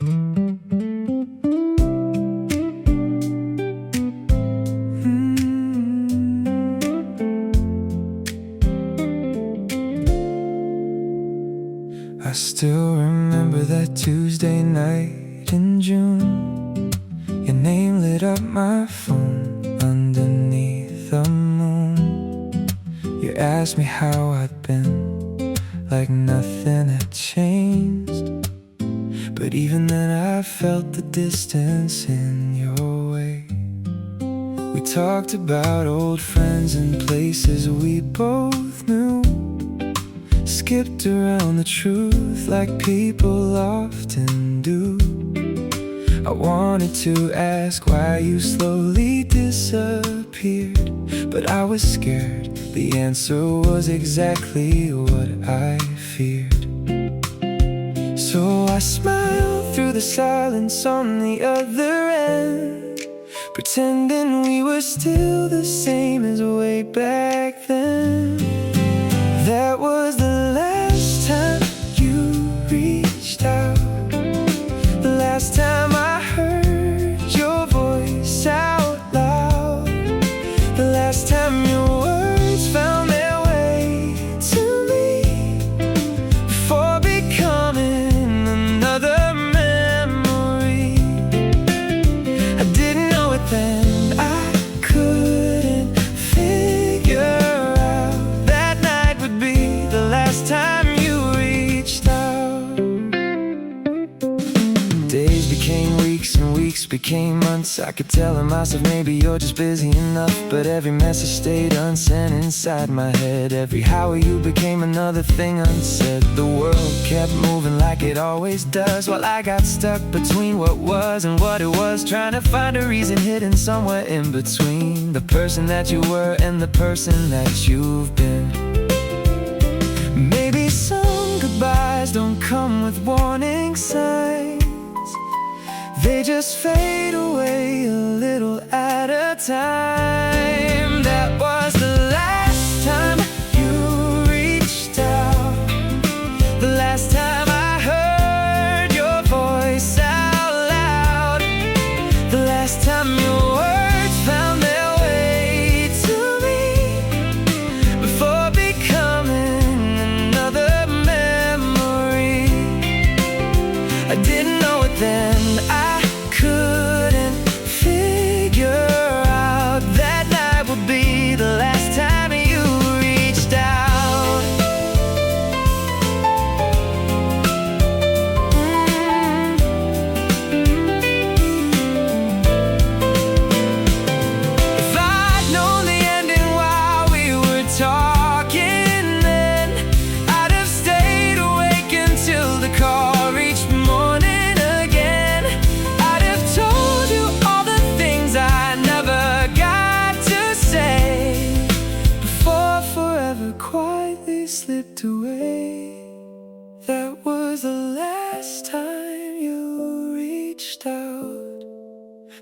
I still remember that Tuesday night in June. Your name lit up my phone underneath the moon. You asked me how I'd been, like nothing had changed. But even then I felt the distance in your way. We talked about old friends and places we both knew. Skipped around the truth like people often do. I wanted to ask why you slowly disappeared, but I was scared. The answer was exactly what I feared. So I smiled through the silence on the other end, pretending we were still the same as way back then. That was the last time you reached out, the last time I heard your voice out loud, the last time your words found their way to me before becoming another memory. I didn't know it then, I couldn't figure out that night would be the last time you reached out. Days became weeks and weeks became months. I could tell myself maybe you're just busy enough, but every message stayed unsent inside my head. Every how are you became another thing unsaid. The world kept moving like it always does, while I got stuck between what was and what it was, trying to find a reason hidden somewhere in between the person that you were and the person that you've been. Maybe some goodbyes don't come with warning signs, they just fade away a little at a time. That was the last time you reached out, the last time I heard your voice out loud, the last time your words found their way to me before becoming another memory. I didn't know it then, I couldn't figure out that night would be the last time you reached out. If I'd known the ending while we were talking then, I'd have stayed awake until the call reached morning again. I'd have told you all the things I never got to say before forever quietly slipped away. That was the last time you reached out,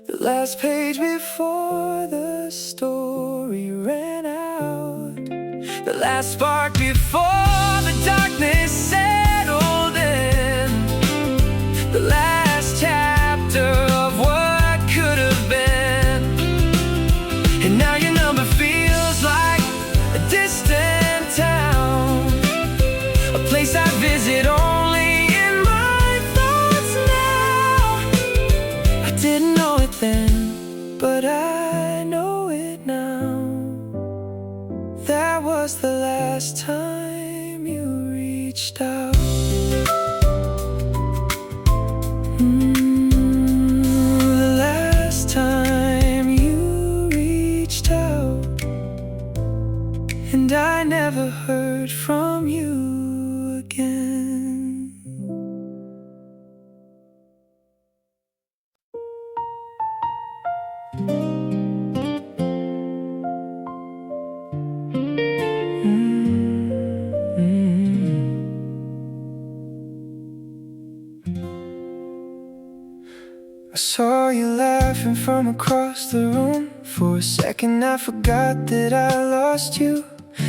the last page before the story ran out, the last spark before the darkness settled in, the last chapter of what could have been. And now your number feels like a distant town, a place I visit only in my thoughts now. I didn't know it then, but I know it now. That was the last time you reached out. The last time you reached out, and I never heard from you again. I saw you laughing from across the room. For a second I forgot that I lost you.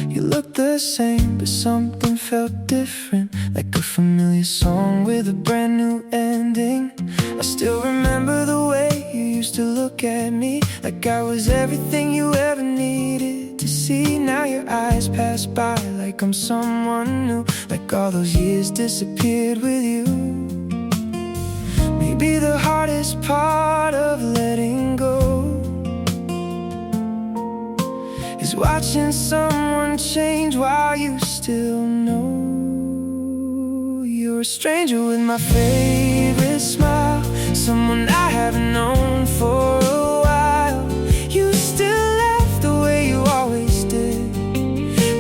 You looked the same, but something felt different, like a familiar song with a brand new ending. still remember the way you used to look at me, like I was everything you ever needed to see. Now your eyes pass by like I'm someone new, like all those years disappeared with you. Maybe the hardest part of letting go is watching someone change while you still know you're a stranger with my favorite smile, someone I haven't known for a while. You still laugh the way you always did,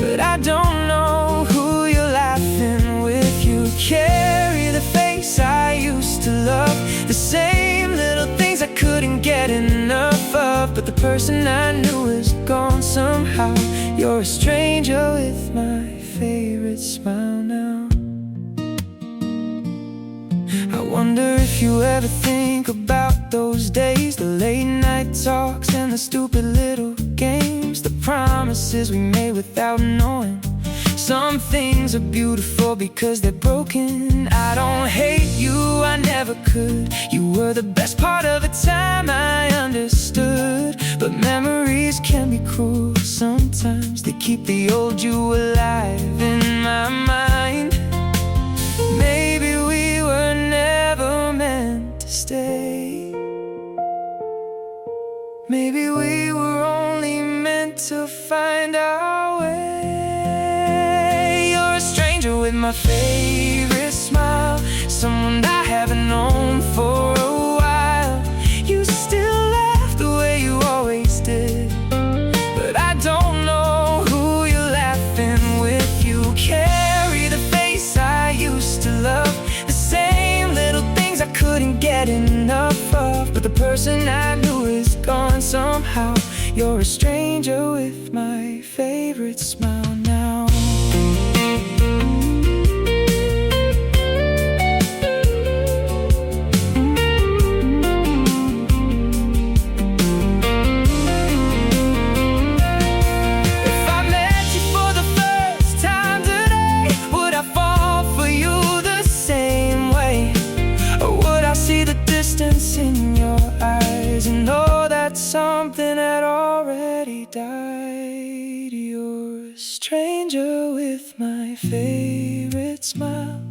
but I don't know who you're laughing with. You carry the face I used to love, the same little things I couldn't get enough of, but the person I knew is gone somehow. You're a stranger with my favorite smile now. I wonder if you ever think about those days, the late night talks and the stupid little games, the promises we made without knowing. Some things are beautiful because they're broken. I don't hate you, I never could. You were the best part of a time I understood. But memories can be cruel sometimes. They keep the old you alive in my mind. Maybe we were never meant to stay. Maybe we were only meant to find our way. You're a stranger with my favorite smile, someone I haven't known for a while. You still laugh the way you always did, but I don't know who you're laughing with. You carry the face I used to love, the same little things I couldn't get enough of, but the person I knew is gone somehow. You're a stranger with my favorite smile now. If I met you for the first time today, would I fall for you the same way? Or would I see the distance in your eyes and know that something had already died? You're a stranger with my favorite smile,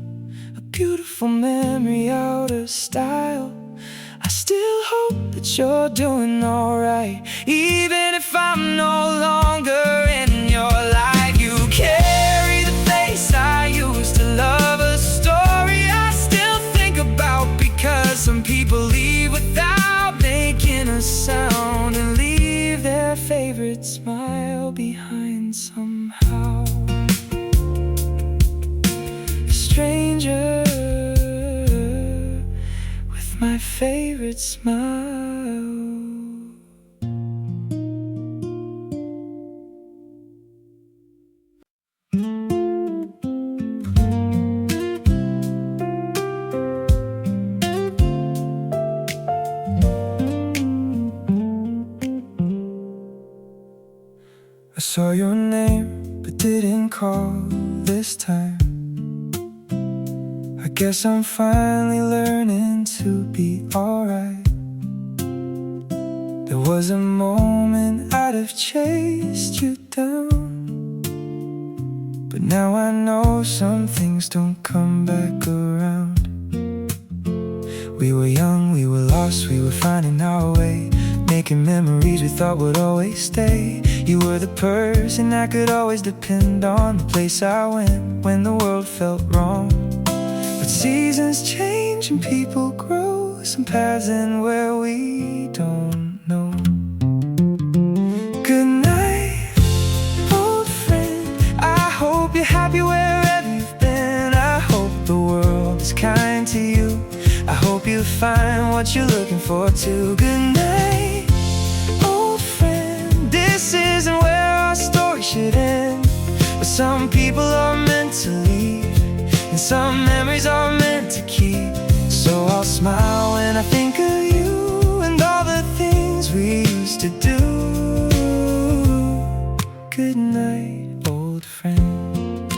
a beautiful memory out of style. I still hope that you're doing alright, even if I'm no longer in your life. You carry the face I used to love, a story I still think about, because some people leave without making a sound and leave their favorite smile behind somehow. A stranger with my favorite smile. I saw your name but didn't call this time. I guess I'm finally learning to be alright. There was a moment I'd have chased you down, but now I know some things don't come back around. We were young, we were lost, we were finding our way, making memories we thought would always stay. You were the person I could always depend on, the place I went when the world felt wrong. But seasons change and people grow, some paths end where we don't know. Good night, old friend, I hope you're happy wherever you've been. I hope the world is kind to you, I hope you find what you're looking for too. Good night, old friend, this isn't where our story should end, but some people are meant to leave, and some memories are meant to keep. So I'll smile when I think of you and all the things we used to do. Good night, old friend.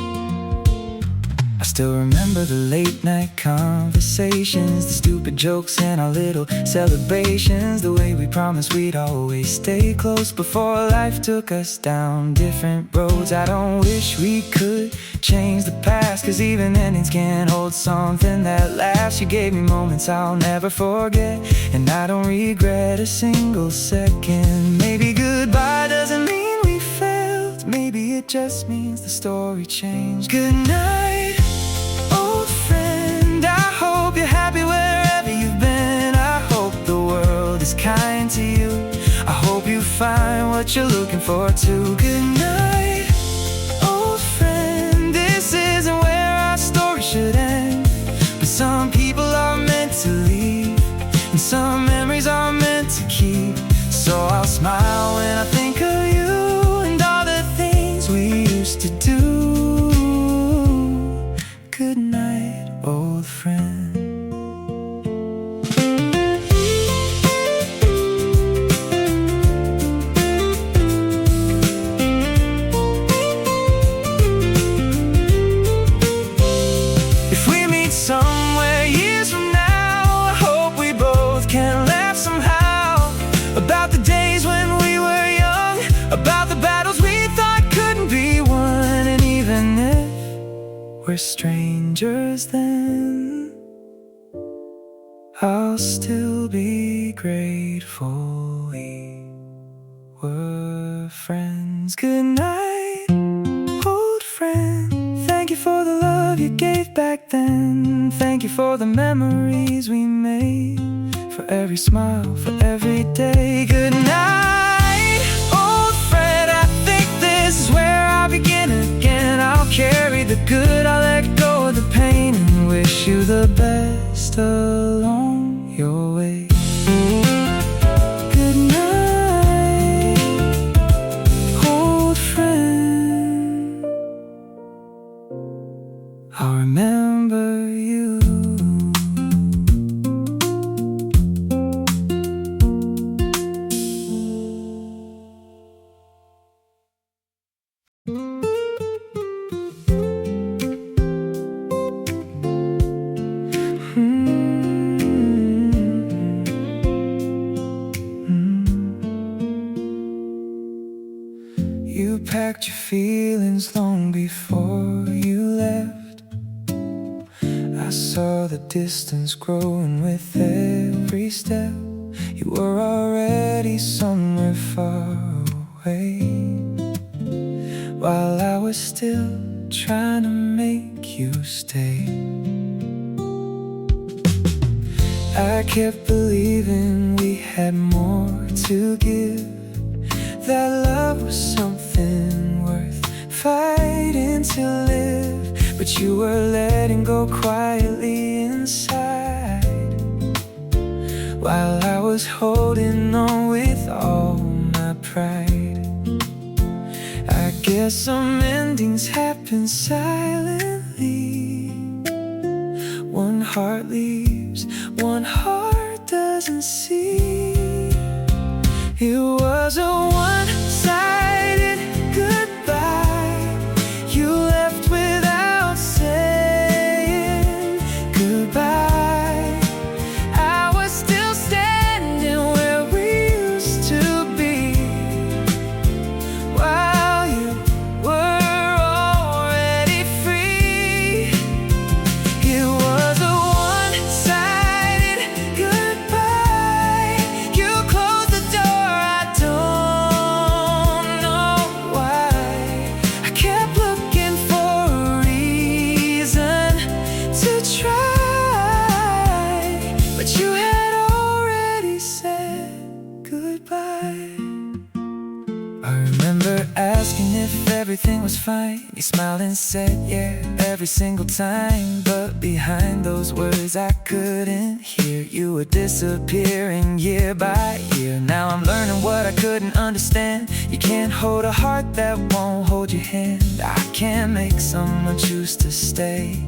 I still remember remember the late night conversations, the stupid jokes and our little celebrations, the way we promised we'd always stay close before life took us down different roads. I don't wish we could change the past, cause even endings can hold something that lasts. You gave me moments I'll never forget, and I don't regret a single second. Maybe goodbye doesn't mean we failed, maybe it just means the story changed. Good night, old friend, I hope you're happy wherever you've been. I hope the world is kind to you, I hope you find what you're looking for too. Good night, old friend, this isn't where our story should end, but some people are meant to leave, and some memories are meant to keep. So I'll smile when I think of you and all the things we used to do. Good night, old friend. If we meet somewhere years from now, I hope we both can laugh somehow about the days when we were young, about the battles we thought couldn't be won. And even if we're strangers then, I'll still be grateful we were friends. Good night, old friend, thank you for the love you gave back then. Thank you for the memories we made, for every smile, for every day. Good night, old friend, I think this is where I'll begin again. I'll carry the good, I'll let go of the pain, and wish you the best along your way. Good night, old friend, I'll remember you. You packed your feelings long before you left. I saw the distance growing with every step. You were already somewhere far away, while I was still trying to make you stay. I kept believing we had more to give, that love was something worth fighting to live. But you were letting go quietly inside, while I was holding on with all my pride. I guess some endings happen silently. One heart leaves, one heart doesn't see. It was a one-sided goodbye. You left without saying goodbye. I was still standing where we used to be, while you were already free. It was a one-sided goodbye. You closed the door, I don't know why. I kept looking for a reason to try, but you had already said goodbye. I remember asking if everything was fine. You smiled and said yeah every single time, but behind those words I couldn't hear. You were disappearing year by year. Now I'm learning what I couldn't understand. You can't hold a heart that won't hold your hand. I can't make someone choose to stay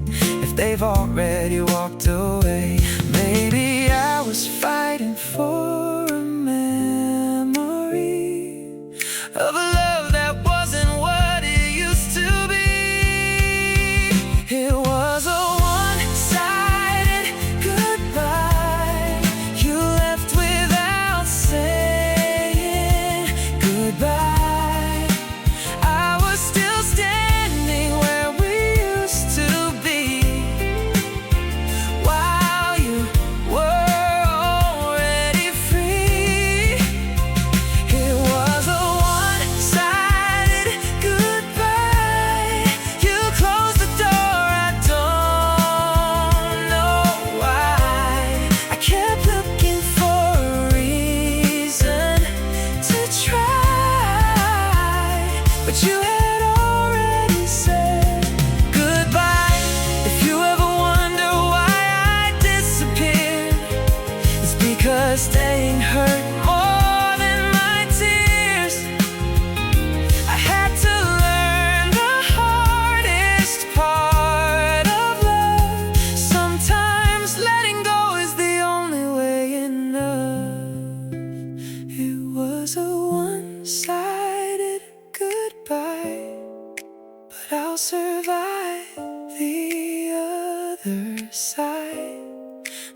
if they've already walked away. Maybe I was fighting for a memory of a love that wasn't what it used to be. It was a one but you had already said goodbye. If you ever wonder why I disappeared, it's because staying hurt more than my tears. I had to learn the hardest part of love. Sometimes letting go is the only way enough. It was a one-sided goodbye, but I'll survive the other side.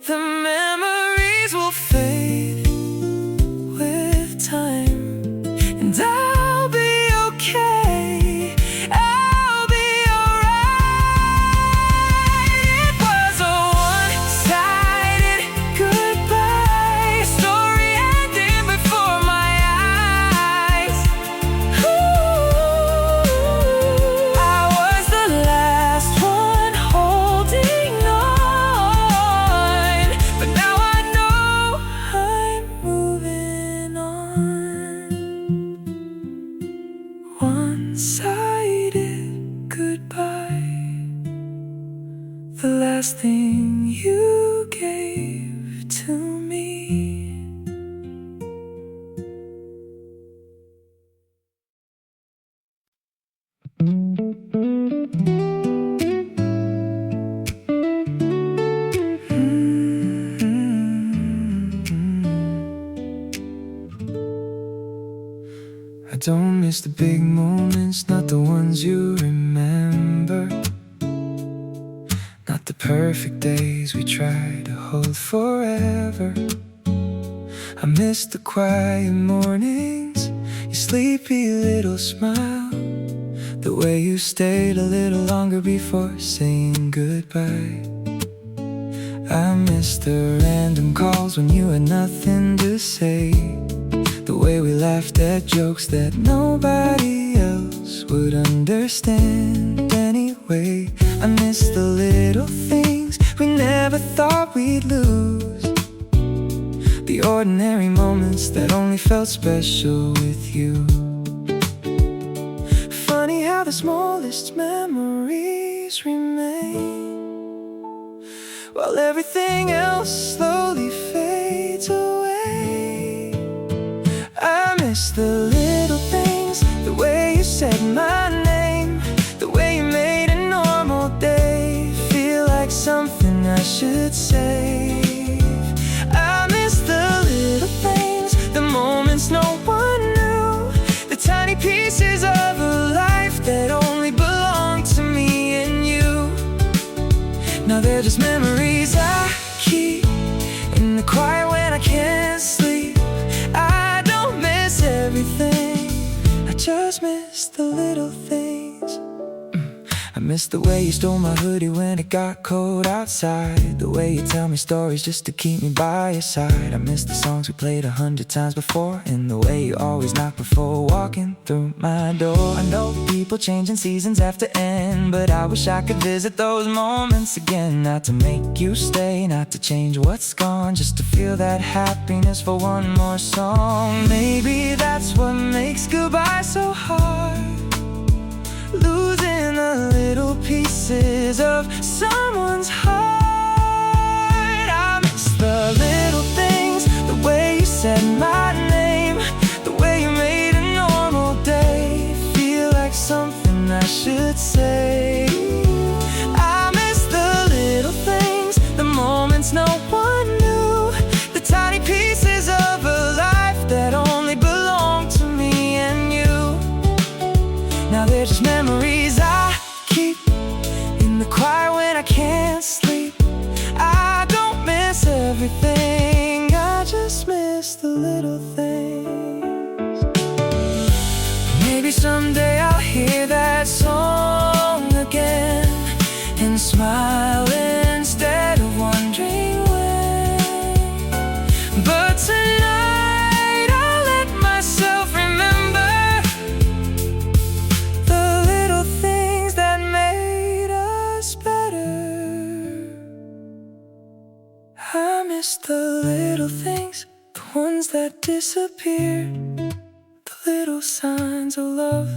The memories will fade with time, and I'll be okay. I'll be alright. It was a one-sided goodbye, story ending before my eyes. I was the last one holding on, but now I know I'm moving on. One-sided goodbye, the last thing you gave to me. I don't miss the big moments, not the ones you remember, not the perfect days we try to hold forever. I miss the quiet mornings, your sleepy little smile, the way you stayed a little longer before saying goodbye. I miss the random calls when you had nothing to say, the way we laughed at jokes that nobody else would understand anyway. I miss the little things we never thought we'd lose, the ordinary moments that only felt special with you. Funny how the smallest memories remain, while everything else slowly fades away. I miss the little things, the way you said my name, the way you made a normal day feel like something I should save. I miss the little things, the moments no one knew, the tiny pieces of a life that only belonged to me and you. Now they're just memories I keep in the quiet when I can't sleep. I don't miss everything, I just miss the little things. I miss the way you stole my hoodie when it got cold outside, the way you tell me stories just to keep me by your side. I miss the songs we played 100 times before, and the way you always knock before walking through my door. I know people change and seasons have to end, but I wish I could visit those moments again. Not to make you stay, not to change what's gone, just to feel that happiness for one more song. Maybe that's what makes goodbye so hard, losing the little pieces of someone's heart. I miss the little things, the way you said my name, the way you made a normal day feel like something I should say. I miss the little things, the moments no one knew, the tiny pieces of a life that only belonged to me and you. Now they're just memories I keep in the quiet when I can't sleep. I don't miss everything, I just miss the little things. Maybe someday I'll hear that song again and smile instead of wondering when. But tonight I'll let myself remember the little things that made us better. I miss the little things, the ones that disappeared, the little signs of love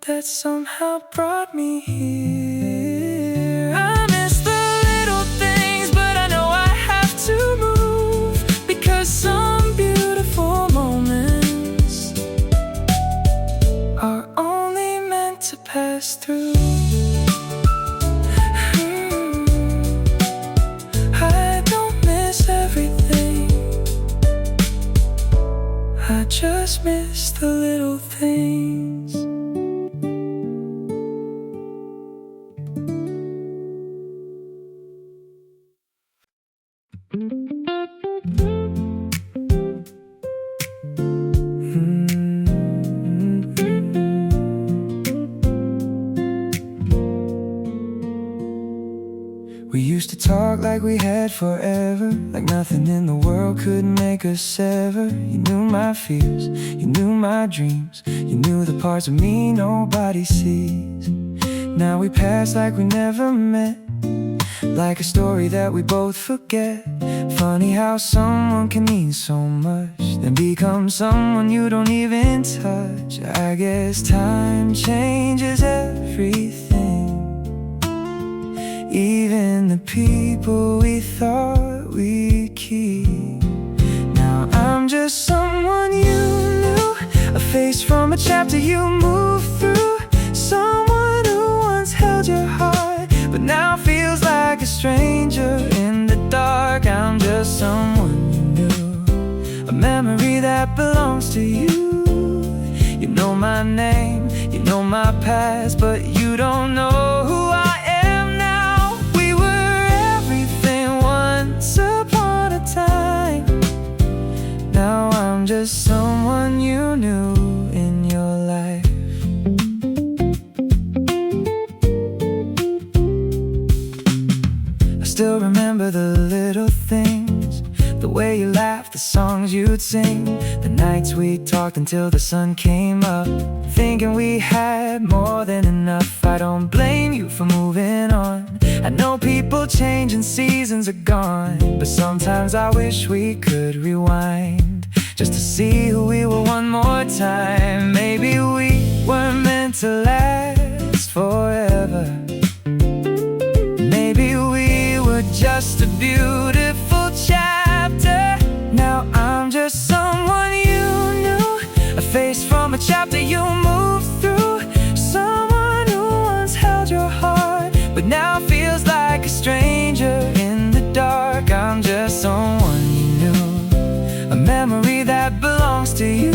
that somehow brought me here. I miss the little things, but I know I have to move, because some beautiful moments are only meant to pass through. I don't miss everything, I just miss the little things. We used to talk like we had forever, like nothing in the world could make us sever. You knew my fears, you knew my dreams, you knew the parts of me nobody sees. Now we pass like we never met, like a story that we both forget. Funny how someone can mean so much, then become someone you don't even touch. I guess time changes everything, even the people we thought we'd keep. Now I'm just someone you knew, a face from a chapter you moved through, someone who once held your heart, but now feels like a stranger in the dark. I'm just someone you knew, a memory that belongs to you. You know my name, you know my past, but you don't know who I am now. We were everything once upon a time. Now I'm just someone you knew in your life. I still remember the little things, the way you laughed, the songs you'd sing, the nights we talked until the sun came up, thinking we had more than enough. I don't blame you for moving on. I know people change and seasons are gone, but sometimes I wish we could rewind, just to see who we were one more time. Maybe we weren't meant to last forever. Maybe we were just a beautiful chapter. Now I'm just someone you knew, a face from a chapter you moved through, someone who once held your heart, but now feels like a stranger in the dark. I'm just someone you knew, a memory that belongs to you.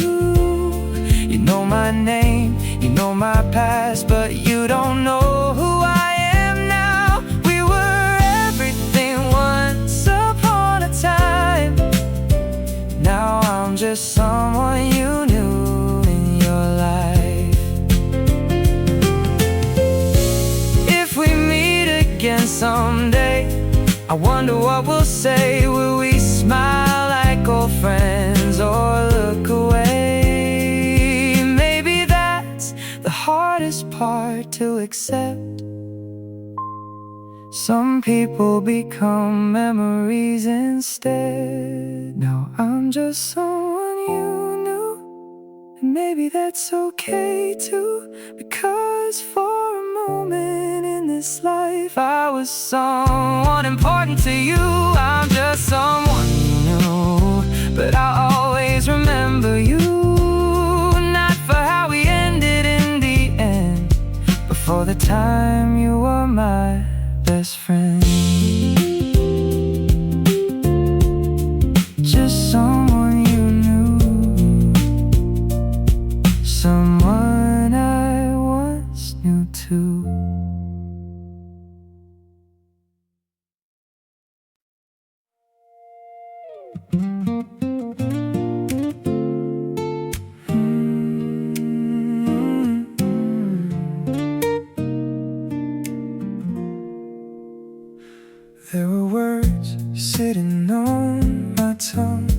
You know my name, you know my past, but you don't know who I am now. We were everything once upon a time. Now I'm just someone you knew in your life. If we meet again someday, I wonder what we'll say. Will we smile like old friends or look away? Maybe that's the hardest part to accept. Some people become memories instead. Now I'm just someone you knew, and maybe that's okay too, because for a moment in this life I was someone important to you. I'm just someone you knew, but I'll always remember you, not for how we ended in the end, but for the time you were my best friend. Just someone you knew, someone I once knew too. There were words sitting on my tongue,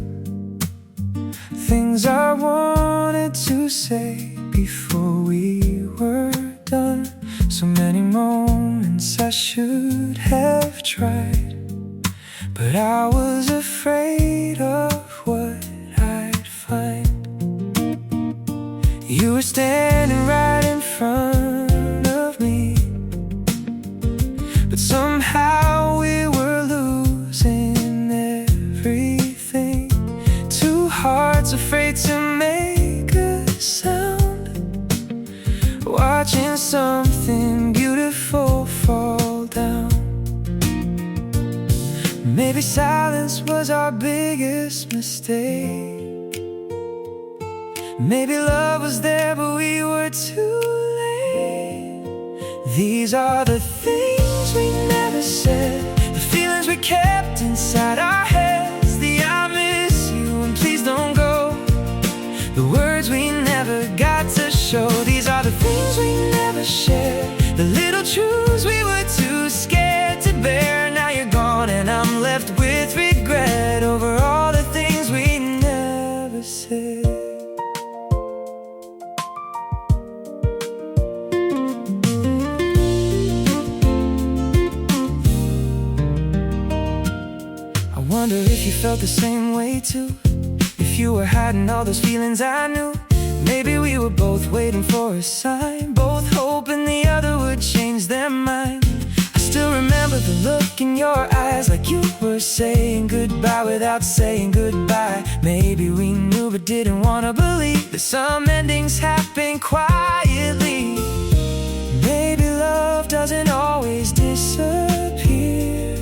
things I wanted to say before we were done. So many moments I should have tried, but I was afraid of what I'd find. You were standing right in front was our biggest mistake. Maybe love was there, but we were too late. These are the things we never said, the feelings we kept inside our heads, the I miss you and please don't go, the words we never got to show. These are the things we never shared, the little truths we were too scared to bear. Now you're gone and I'm left with regret over all the things we never said. I wonder if you felt the same way too, if you were hiding all those feelings I knew. Maybe we were both waiting for a sign, both hoping the other would change their mind. I still remember the look in your eyes, like you were saying goodbye without saying goodbye. Maybe we knew but didn't want to believe that some endings happen quietly. Maybe love doesn't always disappear.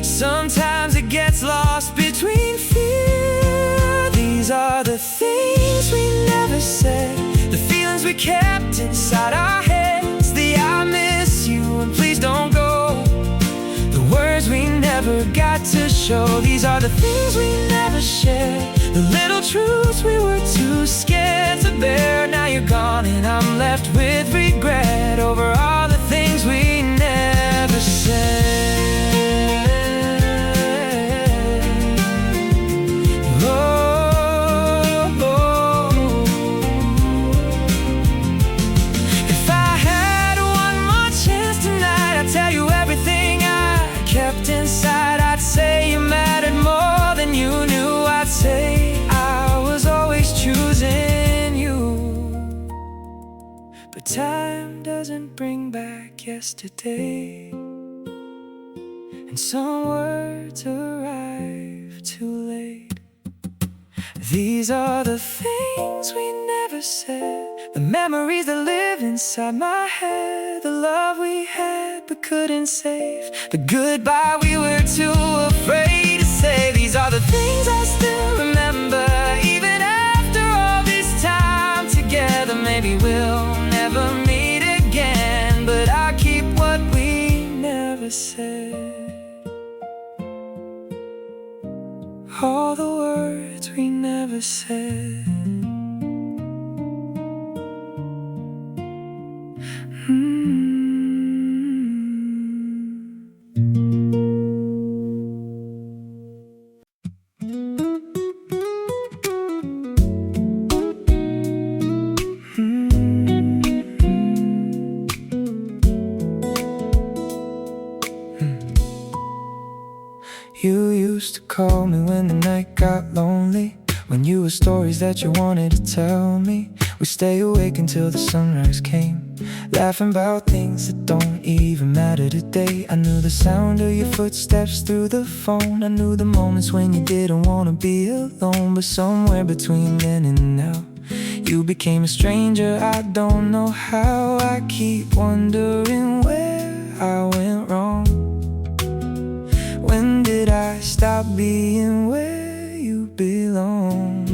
Sometimes it gets lost between fear. These are the things we never said, the feelings we kept inside our heads, the I miss you and please don't go, the words we never got to show. These are the things we never shared, the little truths we were too scared to bear. Now you're gone and I'm left with regret over all the things we never said. Inside I'd say you mattered more than you knew. I'd say I was always choosing you, but time doesn't bring back yesterday, and some words arrive too late. These are the things we never said, the memories that live inside my head, the love we had but couldn't save, the goodbye we were too afraid to say. These are the things I still remember, even after all this time together. Maybe we'll never meet again, but I keep what we never said, all the words we never said. You used to call me when the night got lonely, when you had stories that you wanted to tell me. We stay awake until the sunrise came, laughing about things that don't even matter today. I knew the sound of your footsteps through the phone, I knew the moments when you didn't want to be alone. But somewhere between then and now, you became a stranger, I don't know how. I keep wondering where I went wrong. When did I stop being where you belong?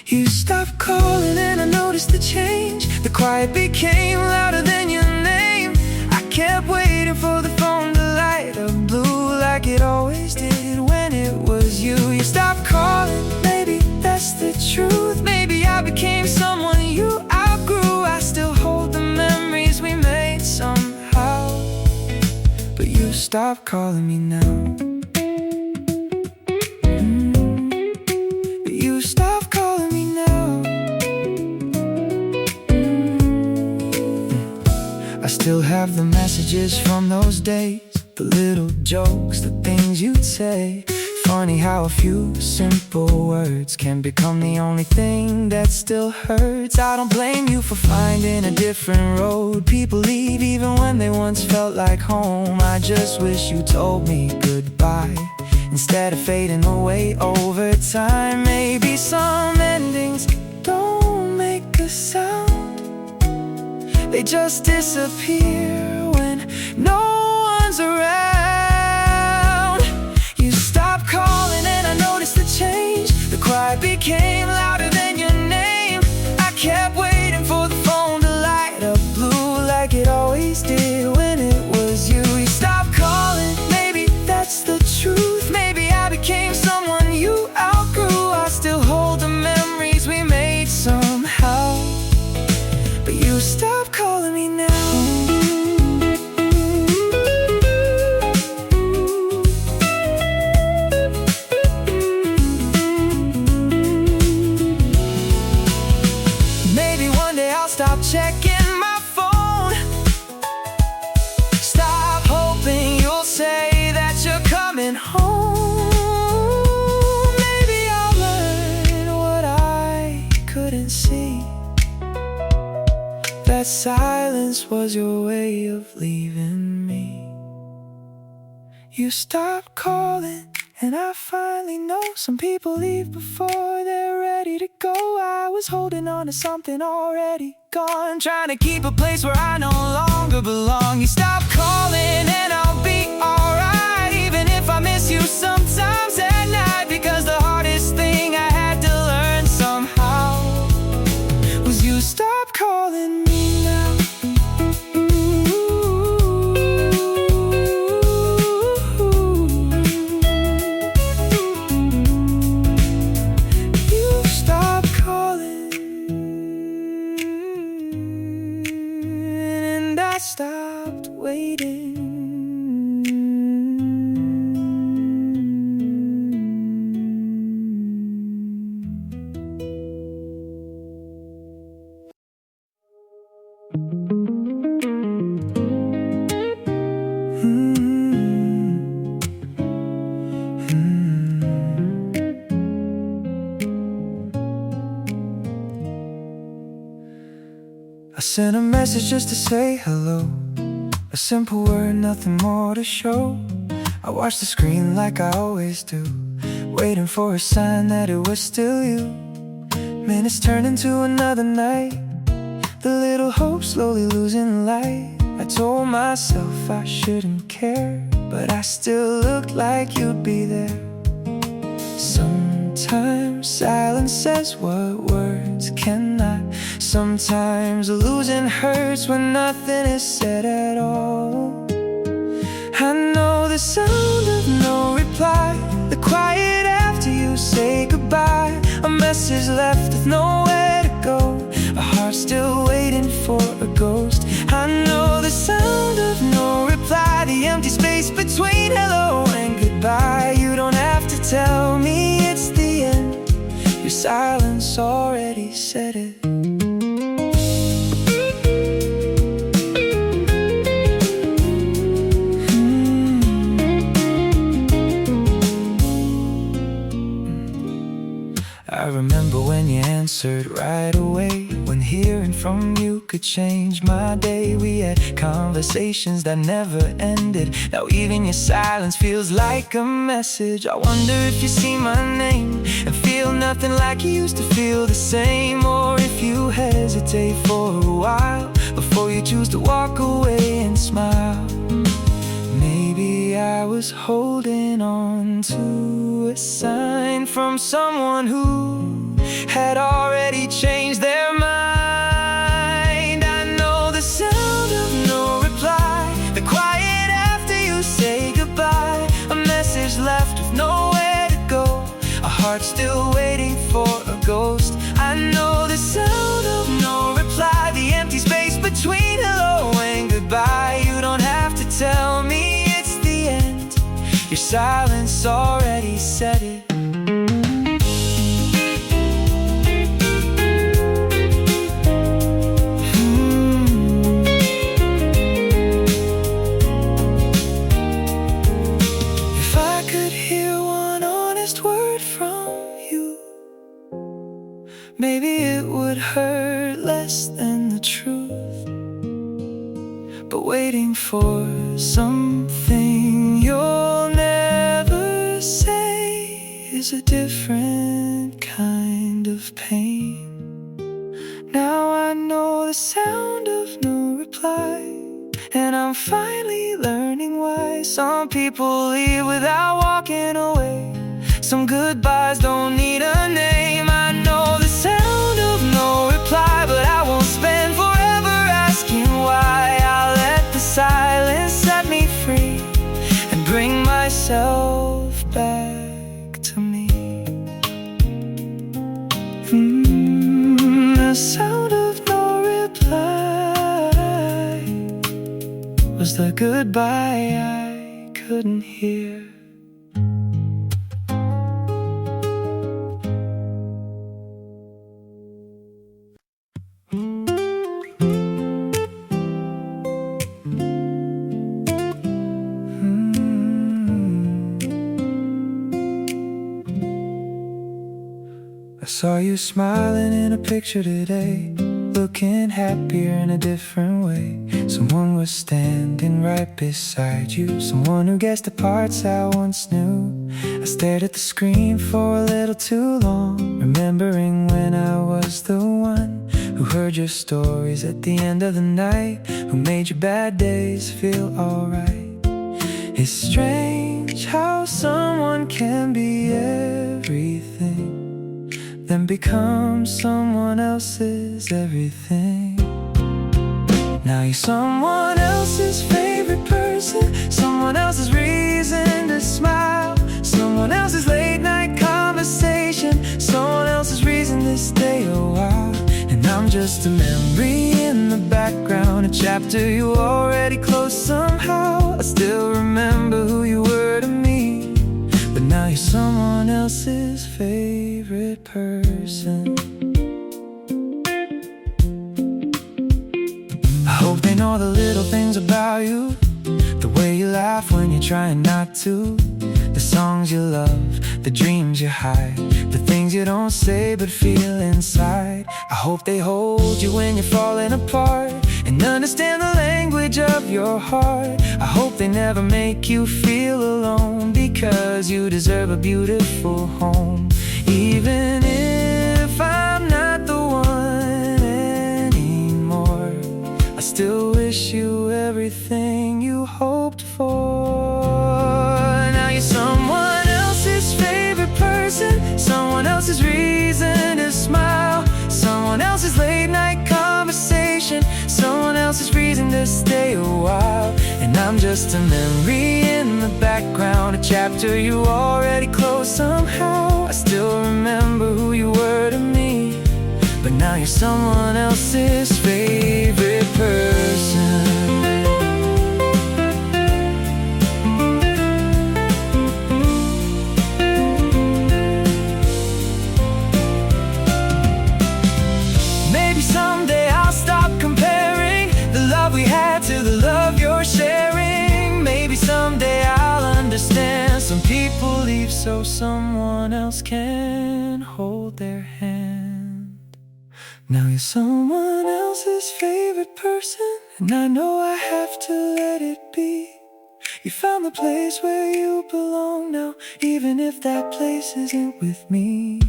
You stopped calling and I noticed the change. The quiet became louder than your name. I kept waiting for the phone to light up blue, like it always did when it was you. You stopped calling, maybe that's the truth. Maybe I became someone you outgrew. I still hold the memories we made somehow, but you stopped calling me now. But you stopped calling me now. I still have the messages from those days, the little jokes, the things you'd say. Funny how a few simple words can become the only thing that still hurts. I don't blame you for finding a different road. People leave even when they once felt like home. I just wish you told me goodbye instead of fading away over time. Maybe some endings don't make a sound, they just disappear when no one's around. You became louder than your name. I kept waiting for the phone to light up blue like it always did when it was you. You stopped calling, maybe that's the truth. Maybe I became someone you outgrew. I still hold the memories we made somehow, but you stopped calling me now. Stop checking my phone. Stop hoping you'll say that you're coming home. Maybe I'll learn what I couldn't see, that silence was your way of leaving me. You stopped calling, and I finally know some people leave before they're ready to go. I was holding on to something already gone, trying to keep a place where I no longer belong. You stopped calling and I'll be alright, even if I miss you sometimes at night, because the hardest thing I had to learn somehow was you stopped calling me now. Stopped waiting. I sent a message just to say hello, a simple word, nothing more to show. I watched the screen like I always do, waiting for a sign that it was still you. Minutes turned into another night, the little hope slowly losing light. I told myself I shouldn't care, but I still looked like you'd be there. Sometimes silence says what words cannot. Sometimes losing hurts when nothing is said at all. I know the sound of no reply, the quiet after you say goodbye, a message left with nowhere to go, a heart still waiting for a ghost. I know the sound of no reply, the empty space between hello and goodbye. You don't have to tell me it's the end, your silence already said it. I remember when you answered right away, when hearing from you could change my day. We had conversations that never ended. Now even your silence feels like a message. I wonder if you see my name and feel nothing like you used to feel the same, or if you hesitate for a while before you choose to walk away and smile. Maybe I was holding on to a sign from someone who had already changed their mind. I know the sound of no reply, the quiet after you say goodbye, a message left with nowhere to go, a heart still waiting for a ghost. I know the sound of no reply, the empty space between hello and goodbye. You don't have to tell me it's the end, your silence already said it. If I could hear one honest word from you, maybe it would hurt less than the truth. But waiting for something you'll never say is a different kind of pain. Now I know the sound of no reply, and I'm finally learning why some people leave without walking away. Some goodbyes don't need a name. goodbye I couldn't hear. I saw you smiling in a picture today, looking happier in a different way. Someone was standing right beside you, someone who guessed the parts I once knew. I stared at the screen for a little too long, remembering when I was the one who heard your stories at the end of the night, who made your bad days feel alright. It's strange how someone can be everything, then become someone else's everything. Now you're someone else's favorite person, someone else's reason to smile, someone else's late night conversation, someone else's reason to stay a while. And I'm just a memory in the background, a chapter you already closed somehow. I still remember who you were to me, but now you're someone else's favorite person. I hope they know the little things about you, the way you laugh when you're trying not to, the songs you love, the dreams you hide, the things you don't say but feel inside. I hope they hold you when you're falling apart and understand the language of your heart. I hope they never make you feel alone, because you deserve a beautiful home. Even if I'm not the one anymore, I still wish you everything you hoped for. Now you're someone else's favorite person, someone else's reason to smile, someone else's late night conversation, someone else's reason to stay a while. And I'm just a memory in the background, a chapter you already closed somehow. I still remember who you were to me, but now you're someone else's favorite person. Maybe someday I'll stop comparing the love we had to the love you're sharing. Maybe someday I'll understand some people leave so someone else can hold their hand. Now you're someone else's favorite person, and I know I have to let it be. You found the place where you belong now, even if that place isn't with me.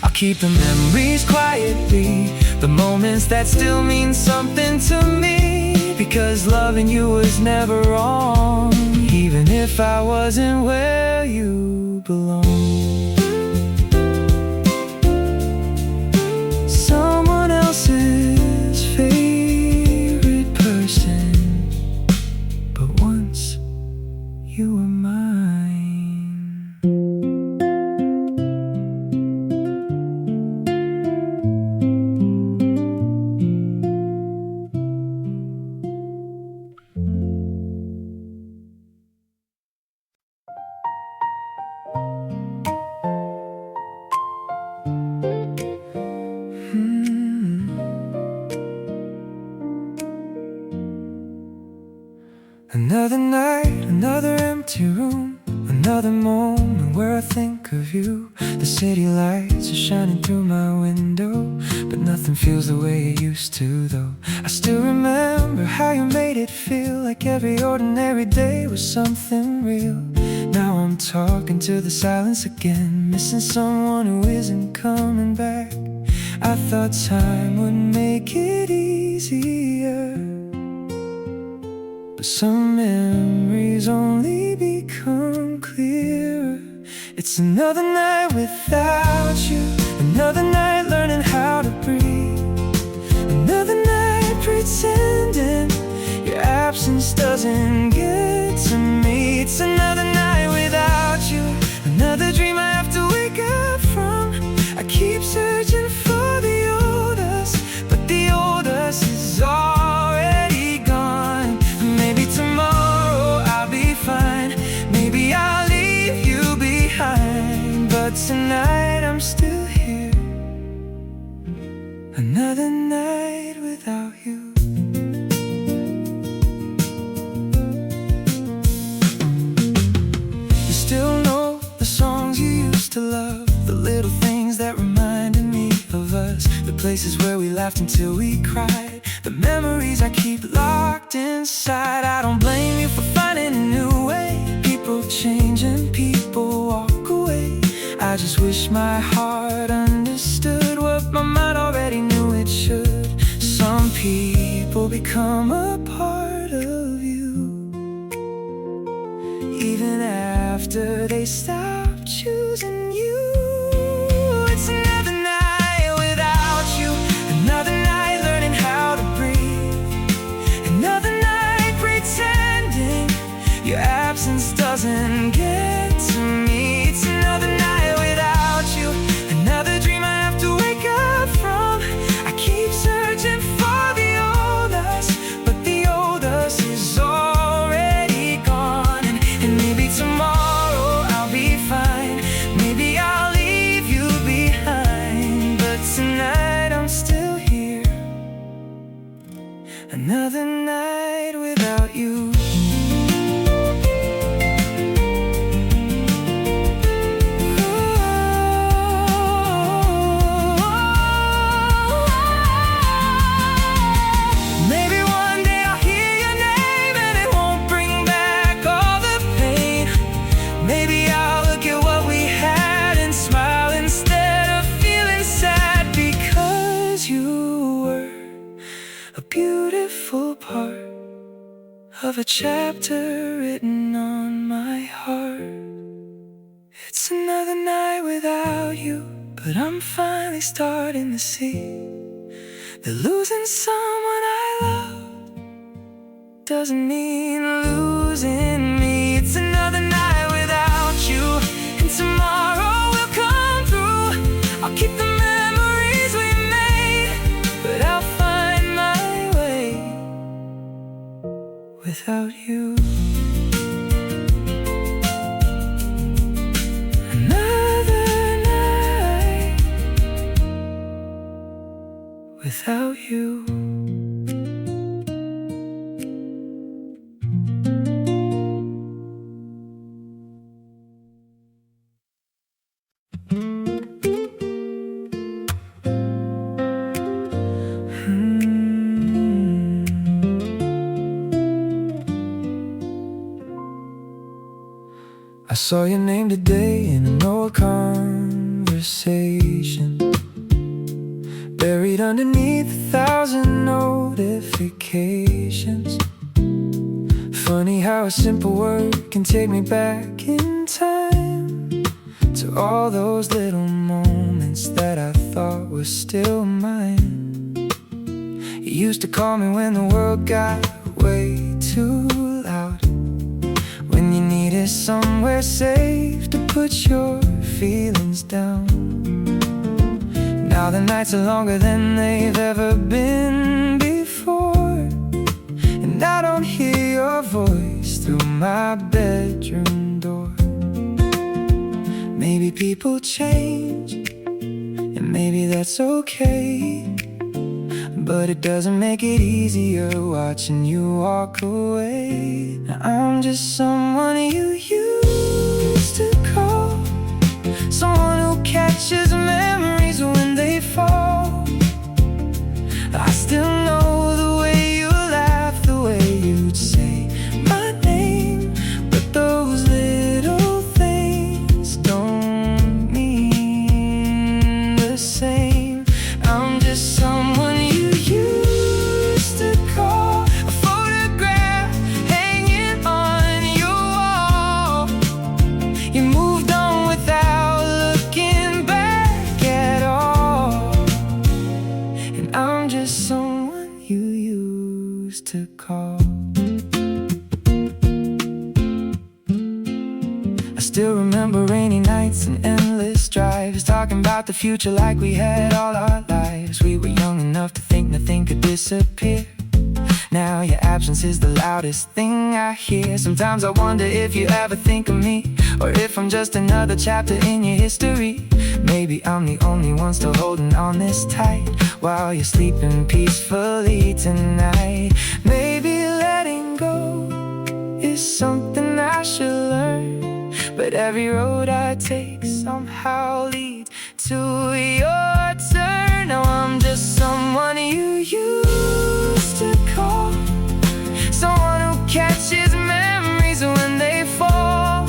I'll keep the memories quietly, the moments that still mean something to me, because loving you was never wrong, even if I wasn't where you belong. Someone else's favorite person, but once you were mine. Another night, another empty room, another moment where I think of you. The city lights are shining through my window, but nothing feels the way it used to though. I still remember how you made it feel like every ordinary day was something real. Now I'm talking to the silence again, missing someone who isn't coming back. I thought time would make it easier, but some memories only become clearer. It's another night without you, another night learning how to breathe, another night pretending your absence doesn't get to me. It's another night without you, another dream I have to wake up from. I keep searching for the old us, but the old us is already gone. Maybe tomorrow but tonight I'm still here. Another night without you. You still know the songs you used to love, the little things that reminded me of us, the places where we laughed until we cried, the memories I keep locked inside. I don't blame you for finding a new way. People change and people walk away. I just wish my heart understood what my mind already knew it should. Some people become a part of you, even after they stop choosing you. It's another night without you, another night learning how to breathe, another night pretending your absence doesn't get to me. It's another night without you, another dream I have to wake up from. I keep searching for the old us, but the old us is already gone. And maybe tomorrow I'll be fine, maybe I'll leave you behind, but tonight I'm still here. Another night without you. Of a chapter written on my heart. It's another night without you, but I'm finally starting to see that losing someone I love doesn't mean losing me. It's another night without you, and tomorrow will come through. I'll keep the memories we made, but I'll find my way without you. Another night without you. I saw your name today in an old conversation, buried underneath 1,000 notifications. Funny how a simple word can take me back in time to all those little moments that I thought were still mine. You used to call me when the world got way too loud, when you needed somewhere safe to put your feelings down. Now the nights are longer than they've ever been before, and I don't hear your voice through my bedroom door. Maybe people change, and maybe that's okay, but it doesn't make it easier watching you walk away. Now I'm just someone you used to call, someone who catches memories when they fall. I still know the way you laugh, the way you'd say my name, but those little things don't mean the same. I'm just someone you used to call, a photograph hanging on your wall. You moved on without looking back at all, and I'm just someone you used to call. I still remember rainy nights and endless drives, talking about the future like we had all our lives. We were young enough to think nothing could disappear. Now your absence is the loudest thing I hear. Sometimes I wonder if you ever think of me, or if I'm just another chapter in your history. Maybe I'm the only one still holding on this tight, while you're sleeping peacefully tonight. Maybe letting go is something I should learn, but every road I take somehow leads to your turn. Now I'm just someone you used to call, someone who catches memories when they fall.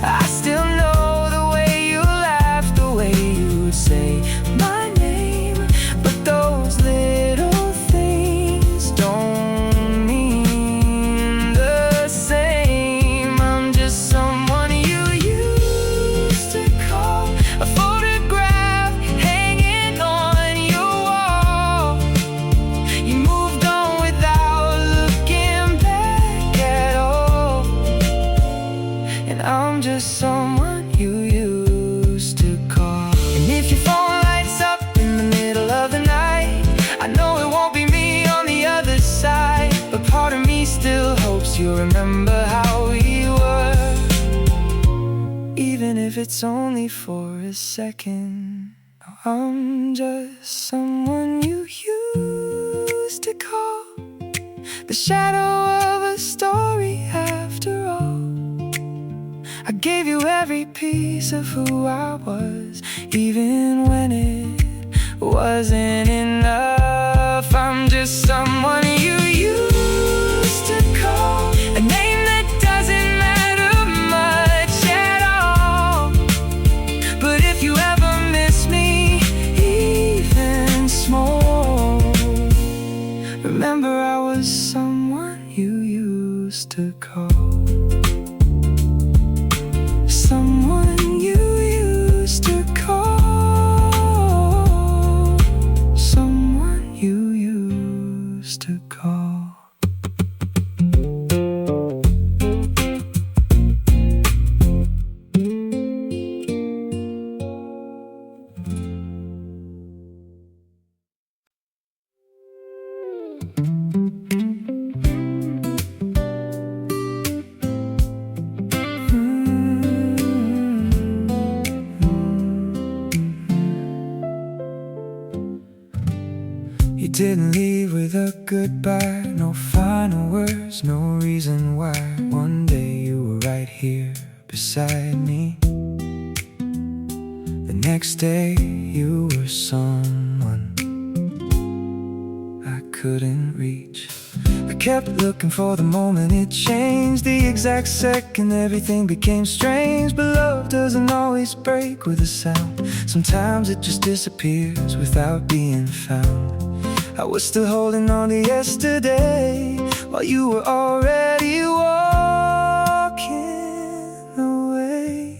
I still know the way you laugh, the way you'd say my name, but those little things don't mean the same. I'm just someone you used to call, a photograph hanging on your wall. You moved on without looking back at all, and I'm just someone you used to call. And if your phone lights up in the middle of the night, I know it won't be me on the other side, but part of me still hopes you remember how we were, even if it's only for a second. I'm just someone you used to call, the shadow of a story after all. I gave you every piece of who I was, even when it wasn't enough. I'm just someone you used to call, a name that doesn't matter much at all. But if you ever miss me, even small, remember I was someone you used to call. Someone you used to call, someone you used to call. You didn't leave with a goodbye, no final words, no reason why. One day you were right here beside me, the next day you were someone I couldn't reach. I kept looking for the moment it changed, the exact second everything became strange. But love doesn't always break with a sound, sometimes it just disappears without being found. I was still holding on to yesterday, while you were already walking away.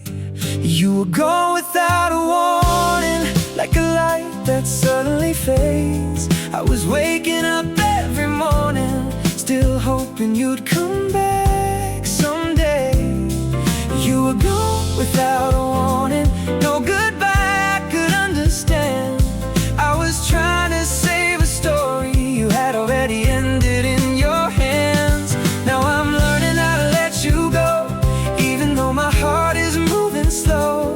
You were gone without a warning, like a light that suddenly fades. I was waking up every morning, still hoping you'd come back someday. You were gone without a warning, no goodbye I could understand. I was trying to save a story you had already ended in your hands. Now I'm learning how to let you go, even though my heart is moving slow.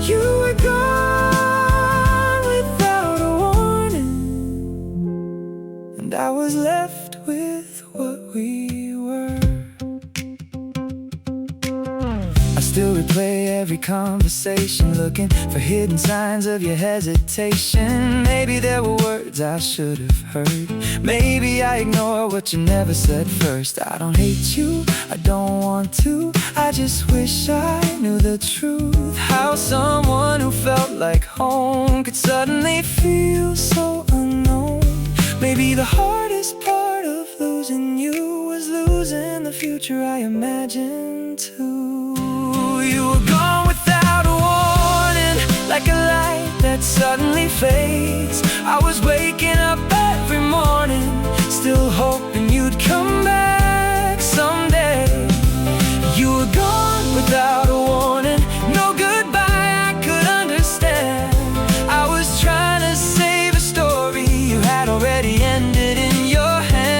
You were gone without a warning, and I was left with what we were. I still replay every conversation, looking for hidden signs of your hesitation. Maybe there were words I should have heard, maybe I ignore what you never said first. I don't hate you, I don't want to, I just wish I knew the truth. How someone who felt like home could suddenly feel so unknown. Maybe the hardest part of losing you was losing the future I imagined too. You were gone without a warning, like a light that suddenly fades. I was waking up every morning, still hoping you'd come back someday. You were gone without a warning, no goodbye I could understand. I was trying to save a story you had already ended in your hands.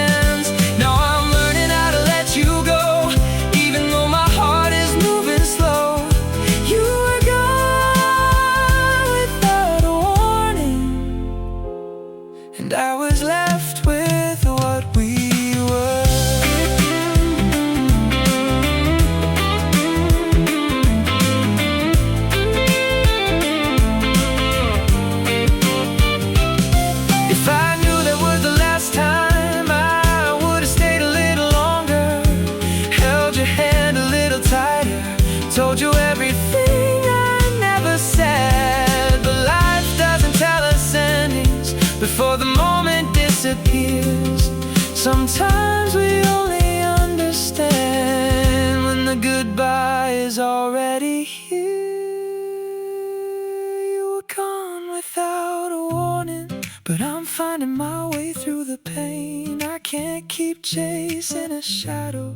sometimes we only understand when the goodbye is already here. You were gone without a warning, but I'm finding my way through the pain. I can't keep chasing a shadow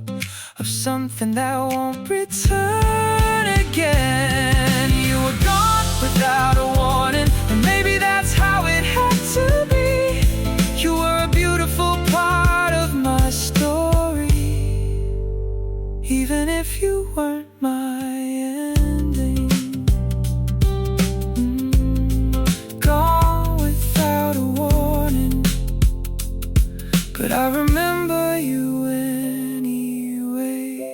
of something that won't return again. You were gone without a warning, and maybe that's how it had to be. You were a beautiful part of my story, even if you weren't my ending. Gone without a warning, but I remember you anyway.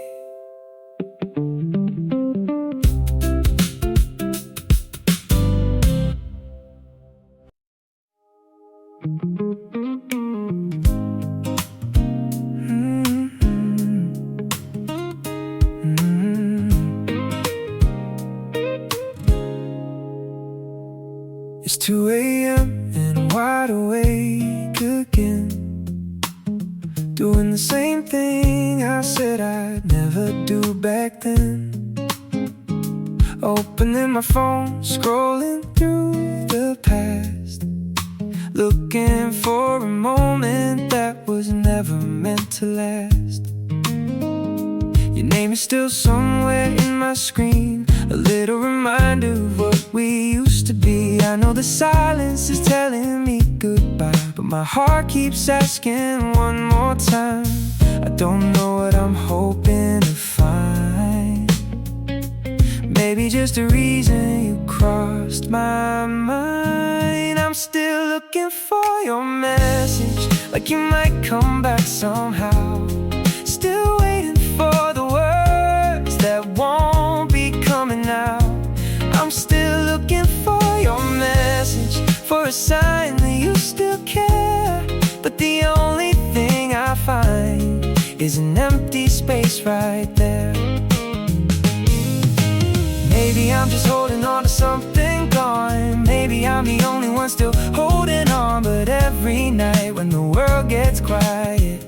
It's 2 a.m. and I'm wide awake again, doing the same thing I said I'd never do back then. Opening my phone, scrolling through the past, looking for a moment that was never meant to last. Your name is still somewhere in my screen, a little reminder of what we used to be. I know the silence is telling me goodbye, but my heart keeps asking one more time. I don't know what I'm hoping to find. Maybe just a reason you crossed my mind. I'm still looking for your message, like you might come back somehow. Still waiting for the words that won't be coming out. I'm still looking for your message, for a sign that you still care. But the only thing I find is an empty space right there. Maybe I'm just holding on to something gone. Maybe I'm the only one still holding on. But every night when the world gets quiet,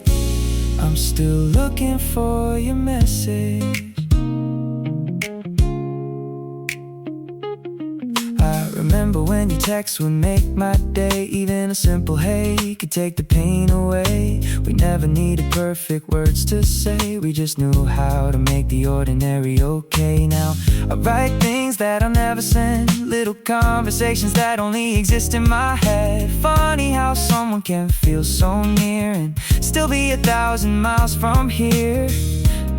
I'm still looking for your message. I remember when your text would make my day. Even a simple hey could take the pain away. We never needed perfect words to say, we just knew how to make the ordinary okay. Now I write things that I'll never send, little conversations that only exist in my head. Funny how someone can feel so near and still be 1,000 miles from here.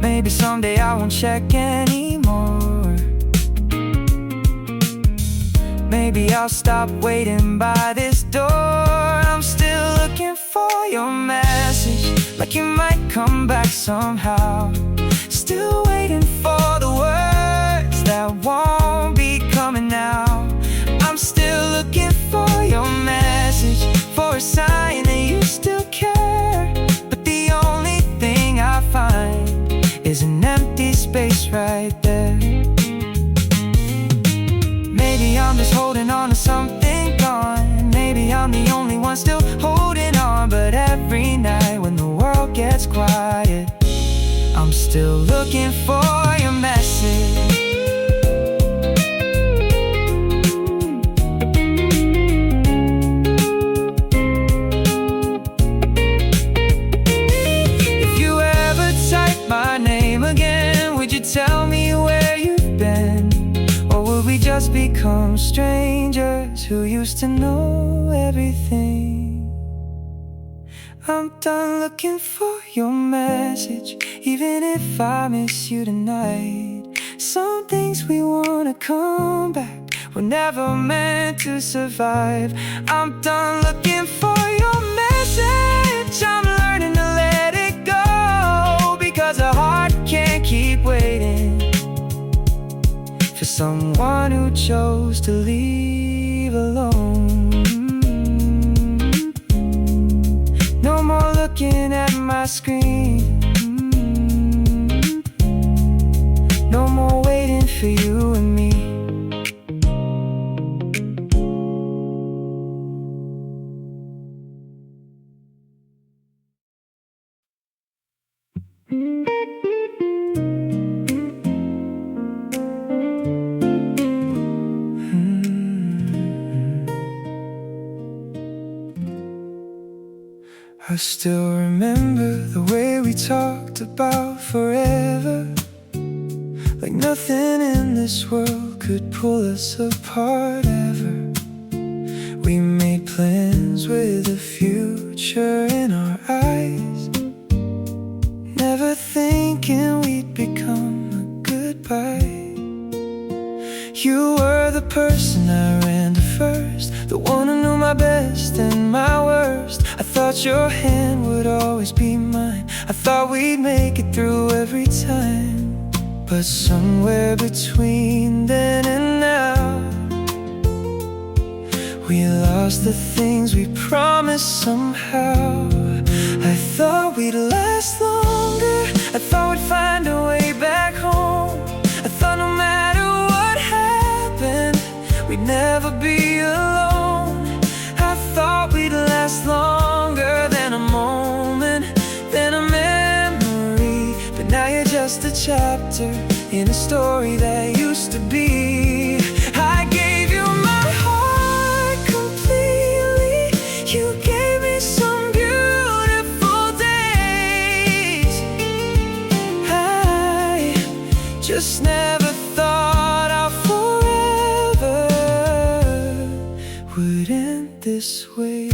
Maybe someday I won't check anymore. Maybe I'll stop waiting by this door. I'm still looking for your message, like you might come back somehow. Still waiting for the words that won't be coming out. I'm still looking for your message, for a sign that you still care. But the only thing I find is an empty space right there. Maybe I'm just holding on to something gone. Maybe I'm the only one still holding on. But every night when the world gets quiet, I'm still looking for your message. If you ever type my name again, would you tell me where you've been? Or would we just become strangers who used to know everything? I'm done looking for your message, even if I miss you tonight. Some things we wanna come back, we're never meant to survive. I'm done looking for your message. I'm learning to let it go, because a heart can't keep waiting for someone who chose to leave alone. No more looking at my screen, no more waiting for you and me. I still remember the way we talked about forever, like nothing in this world could pull us apart ever. We made plans with the future in our eyes, never thinking we'd become a goodbye. You were the person I ran to first, the one who knew my best and my worst. I thought your hand would always be mine, I thought we'd make it through every time. But somewhere between then and now, we lost the things we promised somehow. I thought we'd last longer, I thought we'd find a way back home. I thought no matter what happened, we'd never be alone. I thought we'd last longer than a moment, than a memory. But now you're just a chapter in a story that used to be. I gave you my heart completely, you gave me some beautiful days. I just never thought our forever would end this way.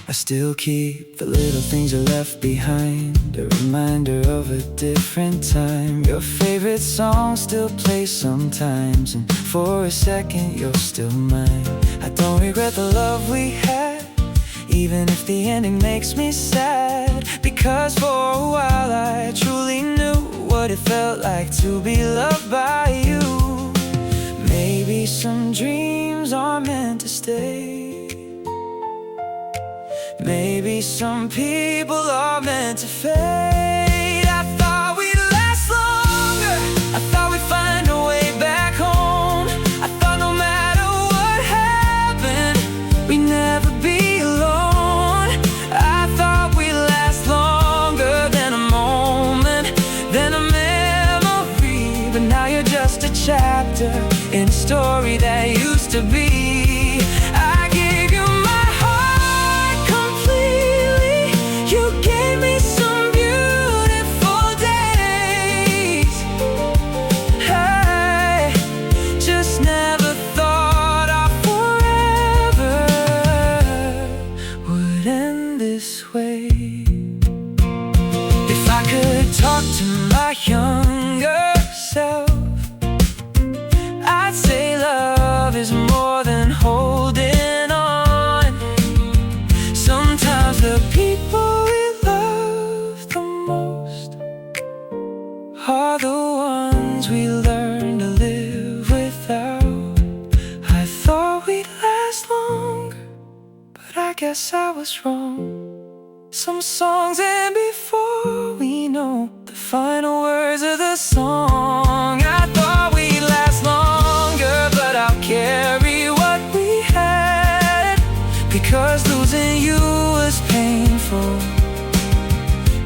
I still keep the little things you left behind, a reminder of a different time. Your favorite song still plays sometimes, and for a second you're still mine. I don't regret the love we had, even if the ending makes me sad, because for a while I truly knew what it felt like to be loved by you. Maybe some dreams are meant to stay, maybe some people are meant to fade. I thought we'd last longer, I thought we'd find a way back home. I thought no matter what happened, we'd never be alone. I thought we'd last longer than a moment, than a memory. But now you're just a chapter in a story that used to be. I gave you my heart completely, you gave me some beautiful days. I just never thought our forever would end this way. If I could talk to my younger self, I'd say love is more than holding on. Sometimes the people we love the most are the ones we learn to live without. I thought we'd last longer, but I guess I was wrong. Some songs end before we know the final words of the song. I thought we'd last longer, but I'll carry what we had, because losing you was painful,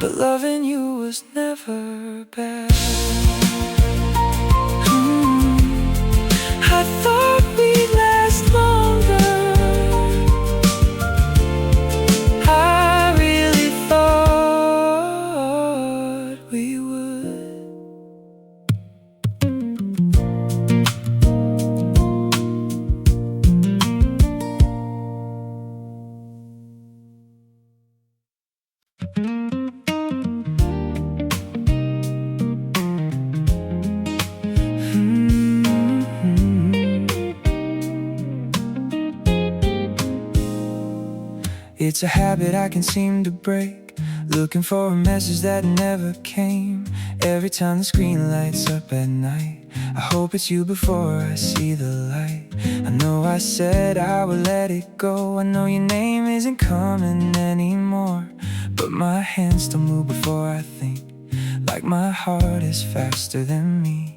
but loving you was never bad. I thought we'd last longer, I really thought we would. It's a habit I can seem to break, looking for a message that never came. Every time the screen lights up at night, I hope it's you before I see the light. I know I said I would let it go, I know your name isn't coming anymore, but my hands still move before I think, like my heart is faster than me.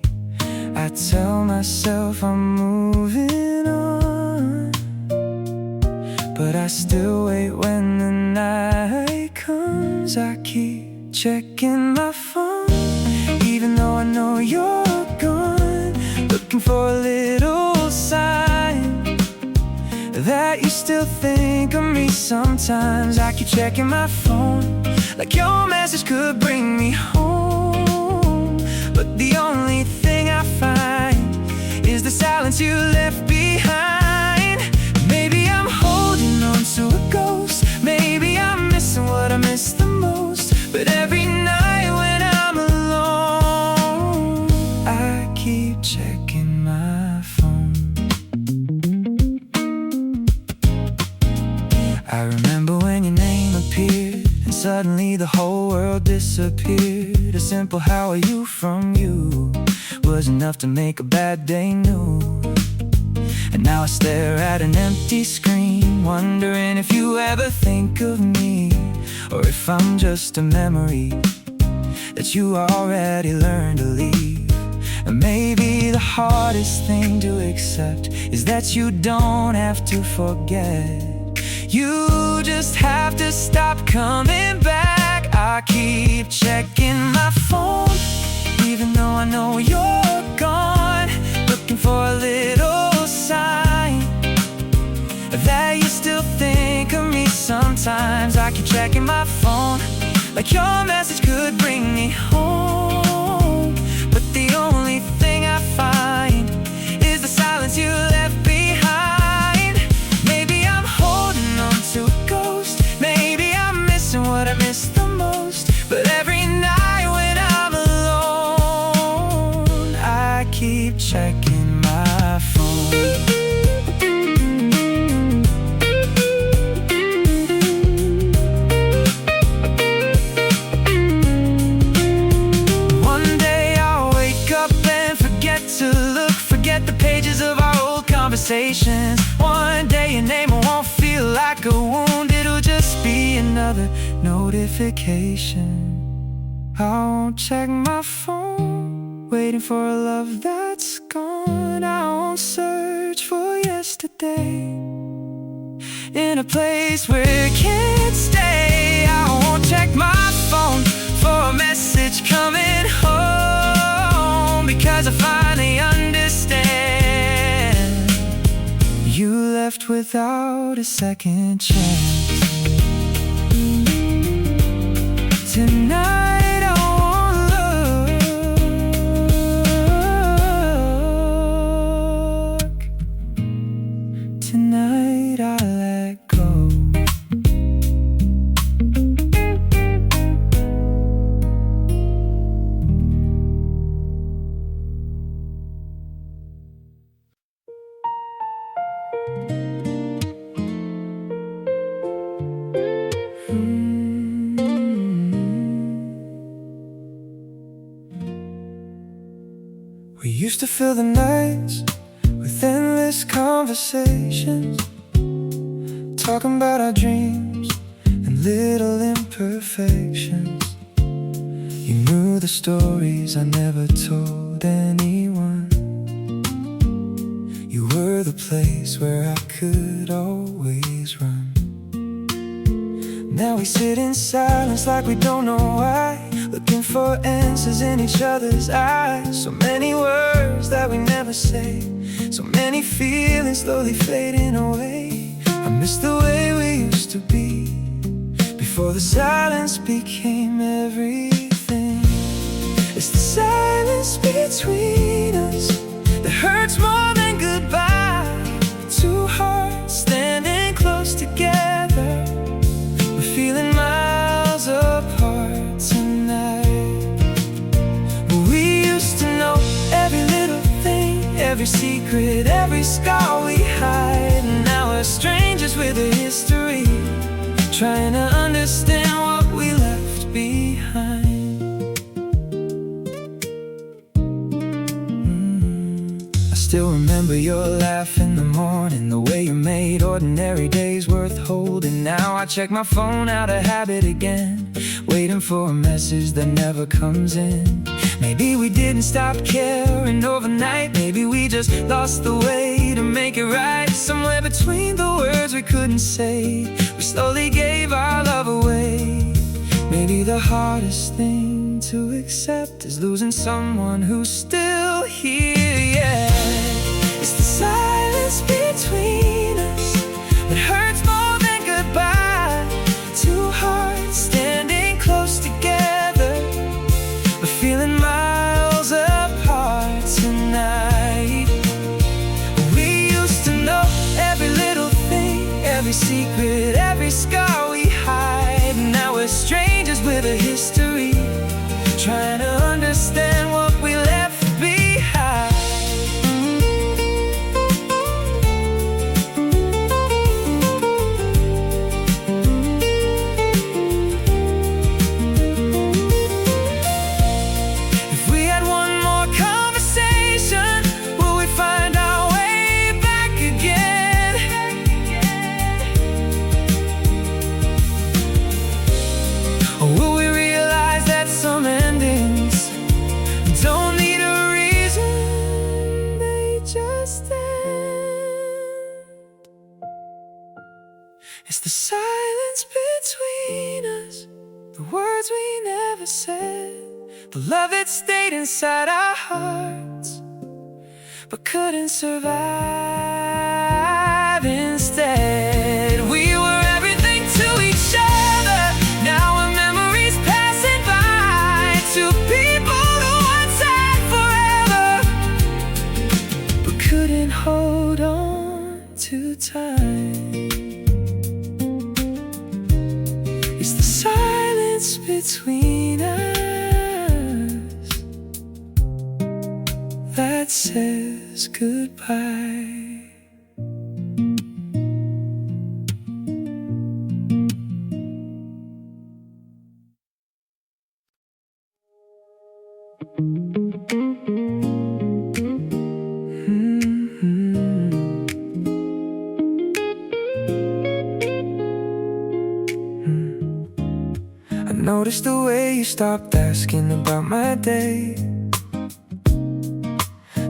I tell myself I'm moving on, but I still wait when the night comes. I keep checking my phone, even though I know you're gone, looking for a little sign that that you still think of me sometimes. I keep checking my phone, like your message could bring me home. But the only thing I find is the silence you left behind. Maybe I'm holding on to a ghost, maybe I'm missing what I miss the most. But every night when I'm alone, I keep checking my phone. I remember when your name appeared and suddenly the whole world disappeared. A simple "how are you" from you was enough to make a bad day new. And now I stare at an empty screen, wondering if you ever think of me, or if I'm just a memory that you already learned to leave. And maybe the hardest thing to accept is that you don't have to forget. You just have to stop coming back. I keep checking my phone, even though I know you're gone, looking for a little sign that you still think of me sometimes. I keep checking my phone, like your message could bring me home. But the only thing I find is the silence you left behind. Maybe I'm holding on to a ghost, maybe I'm missing what I miss the most. But every night when I'm alone, I keep checking my phone. One day your name won't feel like a wound, it'll just be another notification. I won't check my phone, waiting for a love that's gone. I won't search for yesterday in a place where it can't stay. I won't check my phone for a message coming home, because I finally understand you left without a second chance. Tonight I won't look. Tonight I let go. We used to fill the nights with endless conversations, talking about our dreams and little imperfections. You knew the stories I never told anyone. You were the place where I could always run. Now we sit in silence like we don't know why, looking for answers in each other's eyes. So many words that we never say, so many feelings slowly fading away. I miss the way we used to be, before the silence became everything. It's the silence between us that hurts more than goodbye. Two hearts standing close together, feeling miles apart tonight. We used to know every little thing, every secret, every scar we hide. And now we're strangers with a history, trying to understand what we left behind. I still remember your laugh in the morning, the way you made ordinary days worth holding. Now I check my phone out of habit again, waiting for a message that never comes in. Maybe we didn't stop caring overnight, maybe we just lost the way to make it right. Somewhere between the words we couldn't say, we slowly gave our love away. Maybe the hardest thing to accept is losing someone who's still here, yeah. It's the silence between us It's the silence between us, the words we never said, the love that stayed inside our hearts but couldn't survive instead. We were everything to each other. Now our memories passing by. Two people who once had forever but couldn't hold on to time. It's the silence between us that says goodbye. I noticed the way you stopped asking about my day,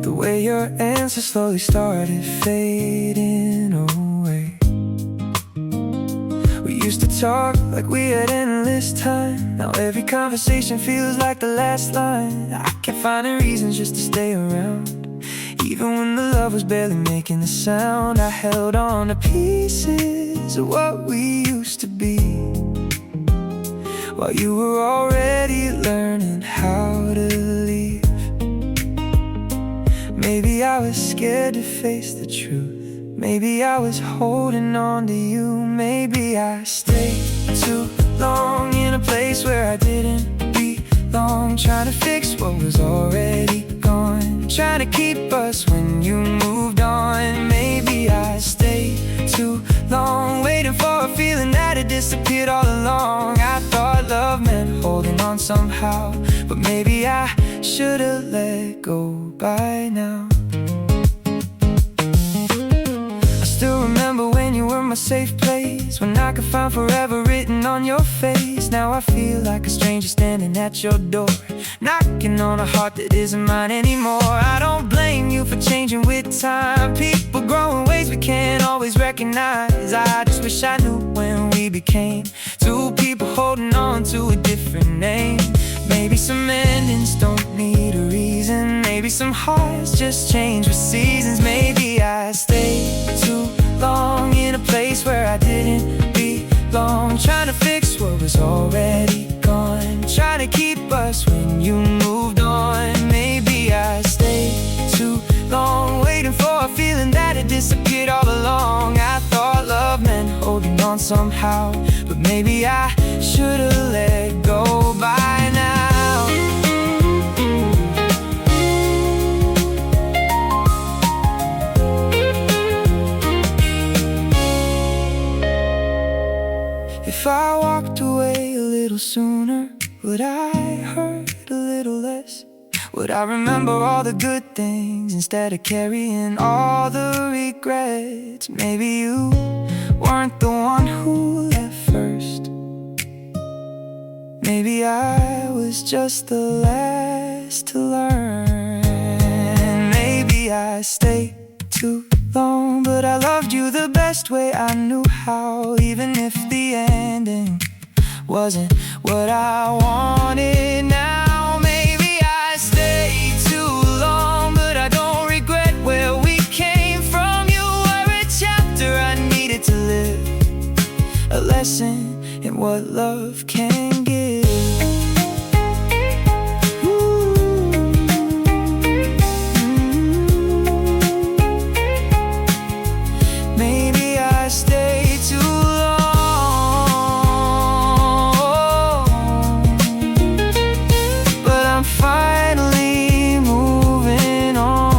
the way your answers slowly started fading away. We used to talk like we had endless time. Now every conversation feels like the last line. I kept finding reasons just to stay around, even when the love was barely making a sound. I held on to pieces of what we used to be, while you were already learning how to leave. Maybe I was scared to face the truth. Maybe I was holding on to you. Maybe I stayed too long in a place where I didn't belong, trying to fix what was already gone, trying to keep us when you moved on. Maybe I stayed too long, waiting for a feeling that had disappeared all along. I thought love meant holding on somehow, but maybe I should've let go by now. I still remember when you were my safe place, when I could find forever written on your face. Now I feel like a stranger standing at your door, knocking on a heart that isn't mine anymore. I don't blame you for changing with time. People grow in ways we can't always recognize. I just wish I knew when we became two people holding on to a different name. Maybe some endings don't need a reason. Maybe some hearts just change with seasons. Maybe I stayed too long in a place where I didn't belong, trying to fix what was already gone, trying to keep us when you moved on. Maybe I stayed too long, waiting for a feeling that had disappeared all along. I thought love meant holding on somehow, but maybe I should've let go by now. If I walked away a little sooner, would I hurt a little less? Would I remember all the good things instead of carrying all the regrets? Maybe you weren't the one who left first. Maybe I was just the last to learn. Maybe I stayed too long, but I loved you the best way I knew how, even if the ending wasn't what I wanted now. Maybe I stayed too long, but I don't regret where we came from. You were a chapter I needed to live, a lesson in what love can give. Maybe I stayed too long, but I'm finally moving on.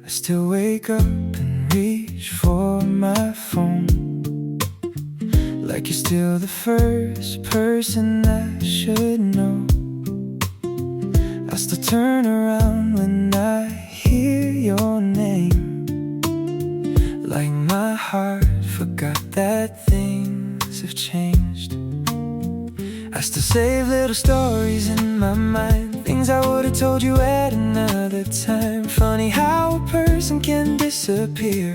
I still wake up and reach for my phone, like you're still the first person I should know. I still turn around when I hear your name, like my heart forgot that things have changed. I still save little stories in my mind, things I would've told you at another time. Funny how a person can disappear,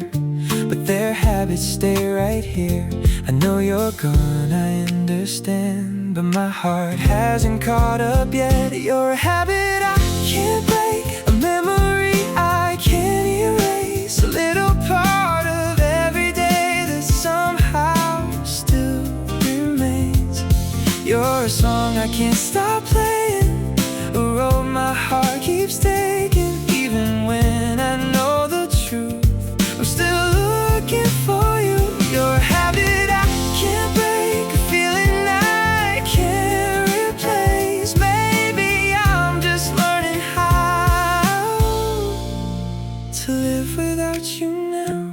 but their habits stay right here. I know you're gone, I understand, but my heart hasn't caught up yet. You're a habit I can't break, a memory I can't erase, a little part of every day that somehow still remains. You're a song I can't stop playing, a road my heart keeps taking. Even when I know the truth, I'm still looking for you. You're a habit I can't break, a feeling I can't replace. Maybe I'm just learning how to live without you now.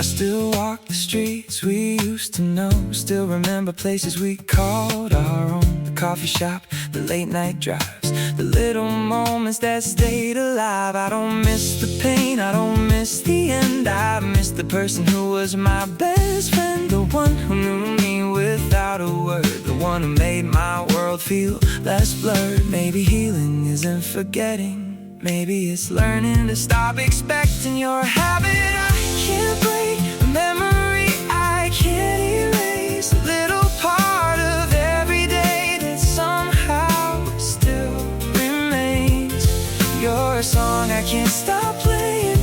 I still walk the streets we used to know, still remember places we called our own. The coffee shop, the late night drives, the little moments that stayed alive. I don't miss the pain, I don't miss the end. I miss the person who was my best friend, the one who knew me without a word, the one who made my world feel less blurred. Maybe healing isn't forgetting, maybe it's learning to stop expecting. You're a habit I can't break, a memory I can't erase, a little part of every day that somehow still remains. You're a song I can't stop playing,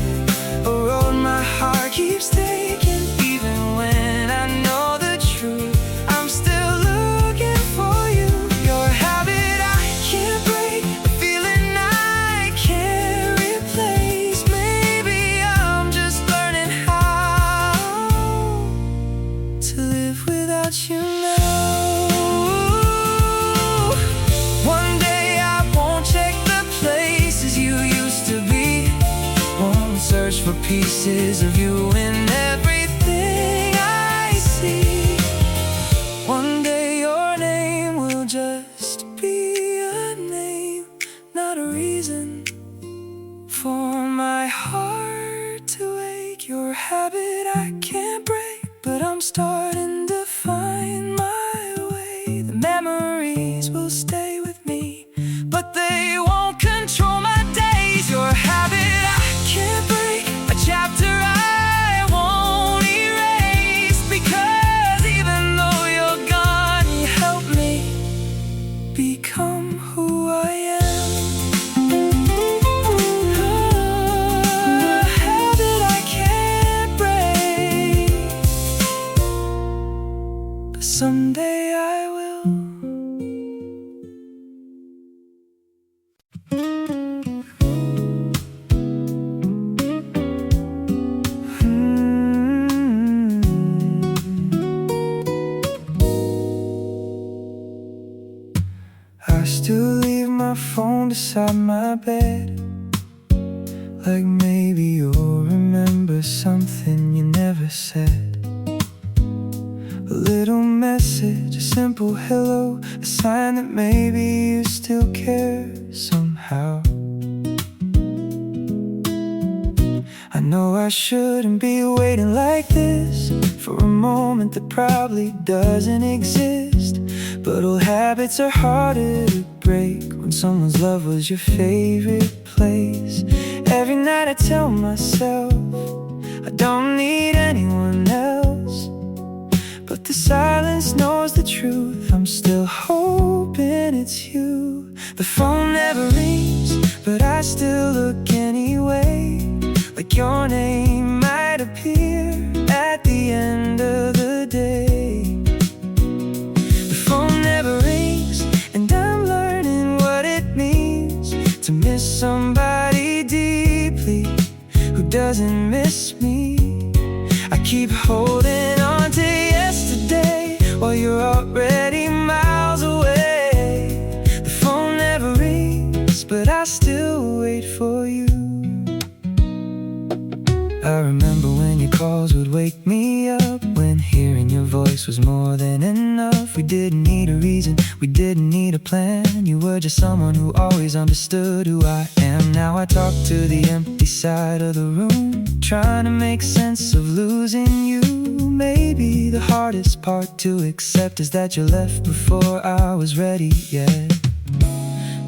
a road my heart keeps taking. Even when I know the truth, I'm still looking for you. You're a habit I can't break, a feeling I can't replace. Maybe I'm just learning how to live without you now. One day I won't check the places you used to be, won't search for pieces of you in everything I see. One day your name will just be a name, not a reason for my heart to ache. Your habit I can't break, but I'm starting to find my way. The memories will stay with me, but they won't control my days. Your habit I can't break, a chapter I won't erase, because even though you're gone, you help me become who I am. A habit I can't break, but someday I will. I still leave my phone beside my bed, like maybe you'll remember something you never said. A little message, a simple hello, a sign that maybe you still care somehow. I know I shouldn't be waiting like this for a moment that probably doesn't exist, but old habits are harder to break when someone's love was your favorite place. Every night I tell myself I don't need anyone else, but the silence knows the truth. I'm still hoping it's you. The phone never rings, but I still look anyway, like your name might appear at the end of the day. The phone never rings, and I'm learning what it means to miss somebody deeply who doesn't miss me. I keep holding on to yesterday while you're already miles away. The phone never rings, but I still wait for you. I remember when your calls would wake me up, when hearing your voice was more than enough. We didn't need a reason, we didn't need a plan. You were just someone who always understood who I am. Now I talk to the empty side of the room, trying to make sense of losing you. Maybe the hardest part to accept is that you left before I was ready yet.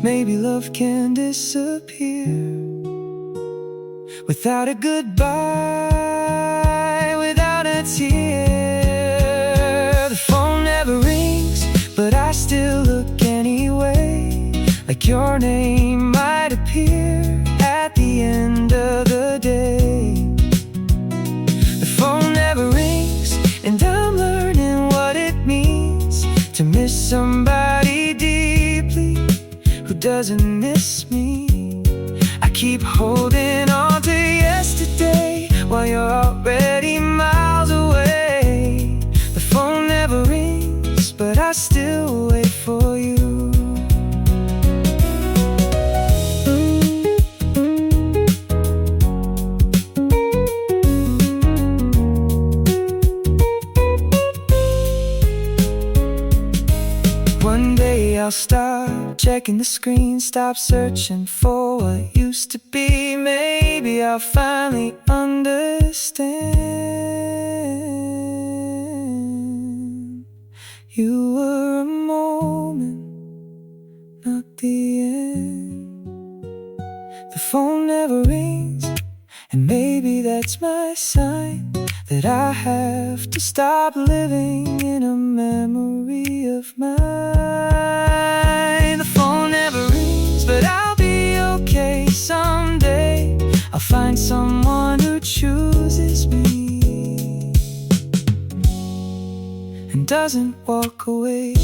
Maybe love can disappear without a goodbye, without a tear. The phone never rings, but I still look anyway, like your name might appear at the end of the day. The phone never rings, and I'm learning what it means to miss somebody deeply who doesn't miss me. I keep holding on to yesterday while you're already miles away. The phone never rings, but I still wait for you. One day I'll stop checking the screen, stop searching for what used to be. Maybe I'll finally understand. You were a moment, not the end. The phone never rings, and maybe that's my sign that I have to stop living in a memory of mine. The phone never rings, but I'll be okay someday. I'll find someone who chooses me and doesn't walk away.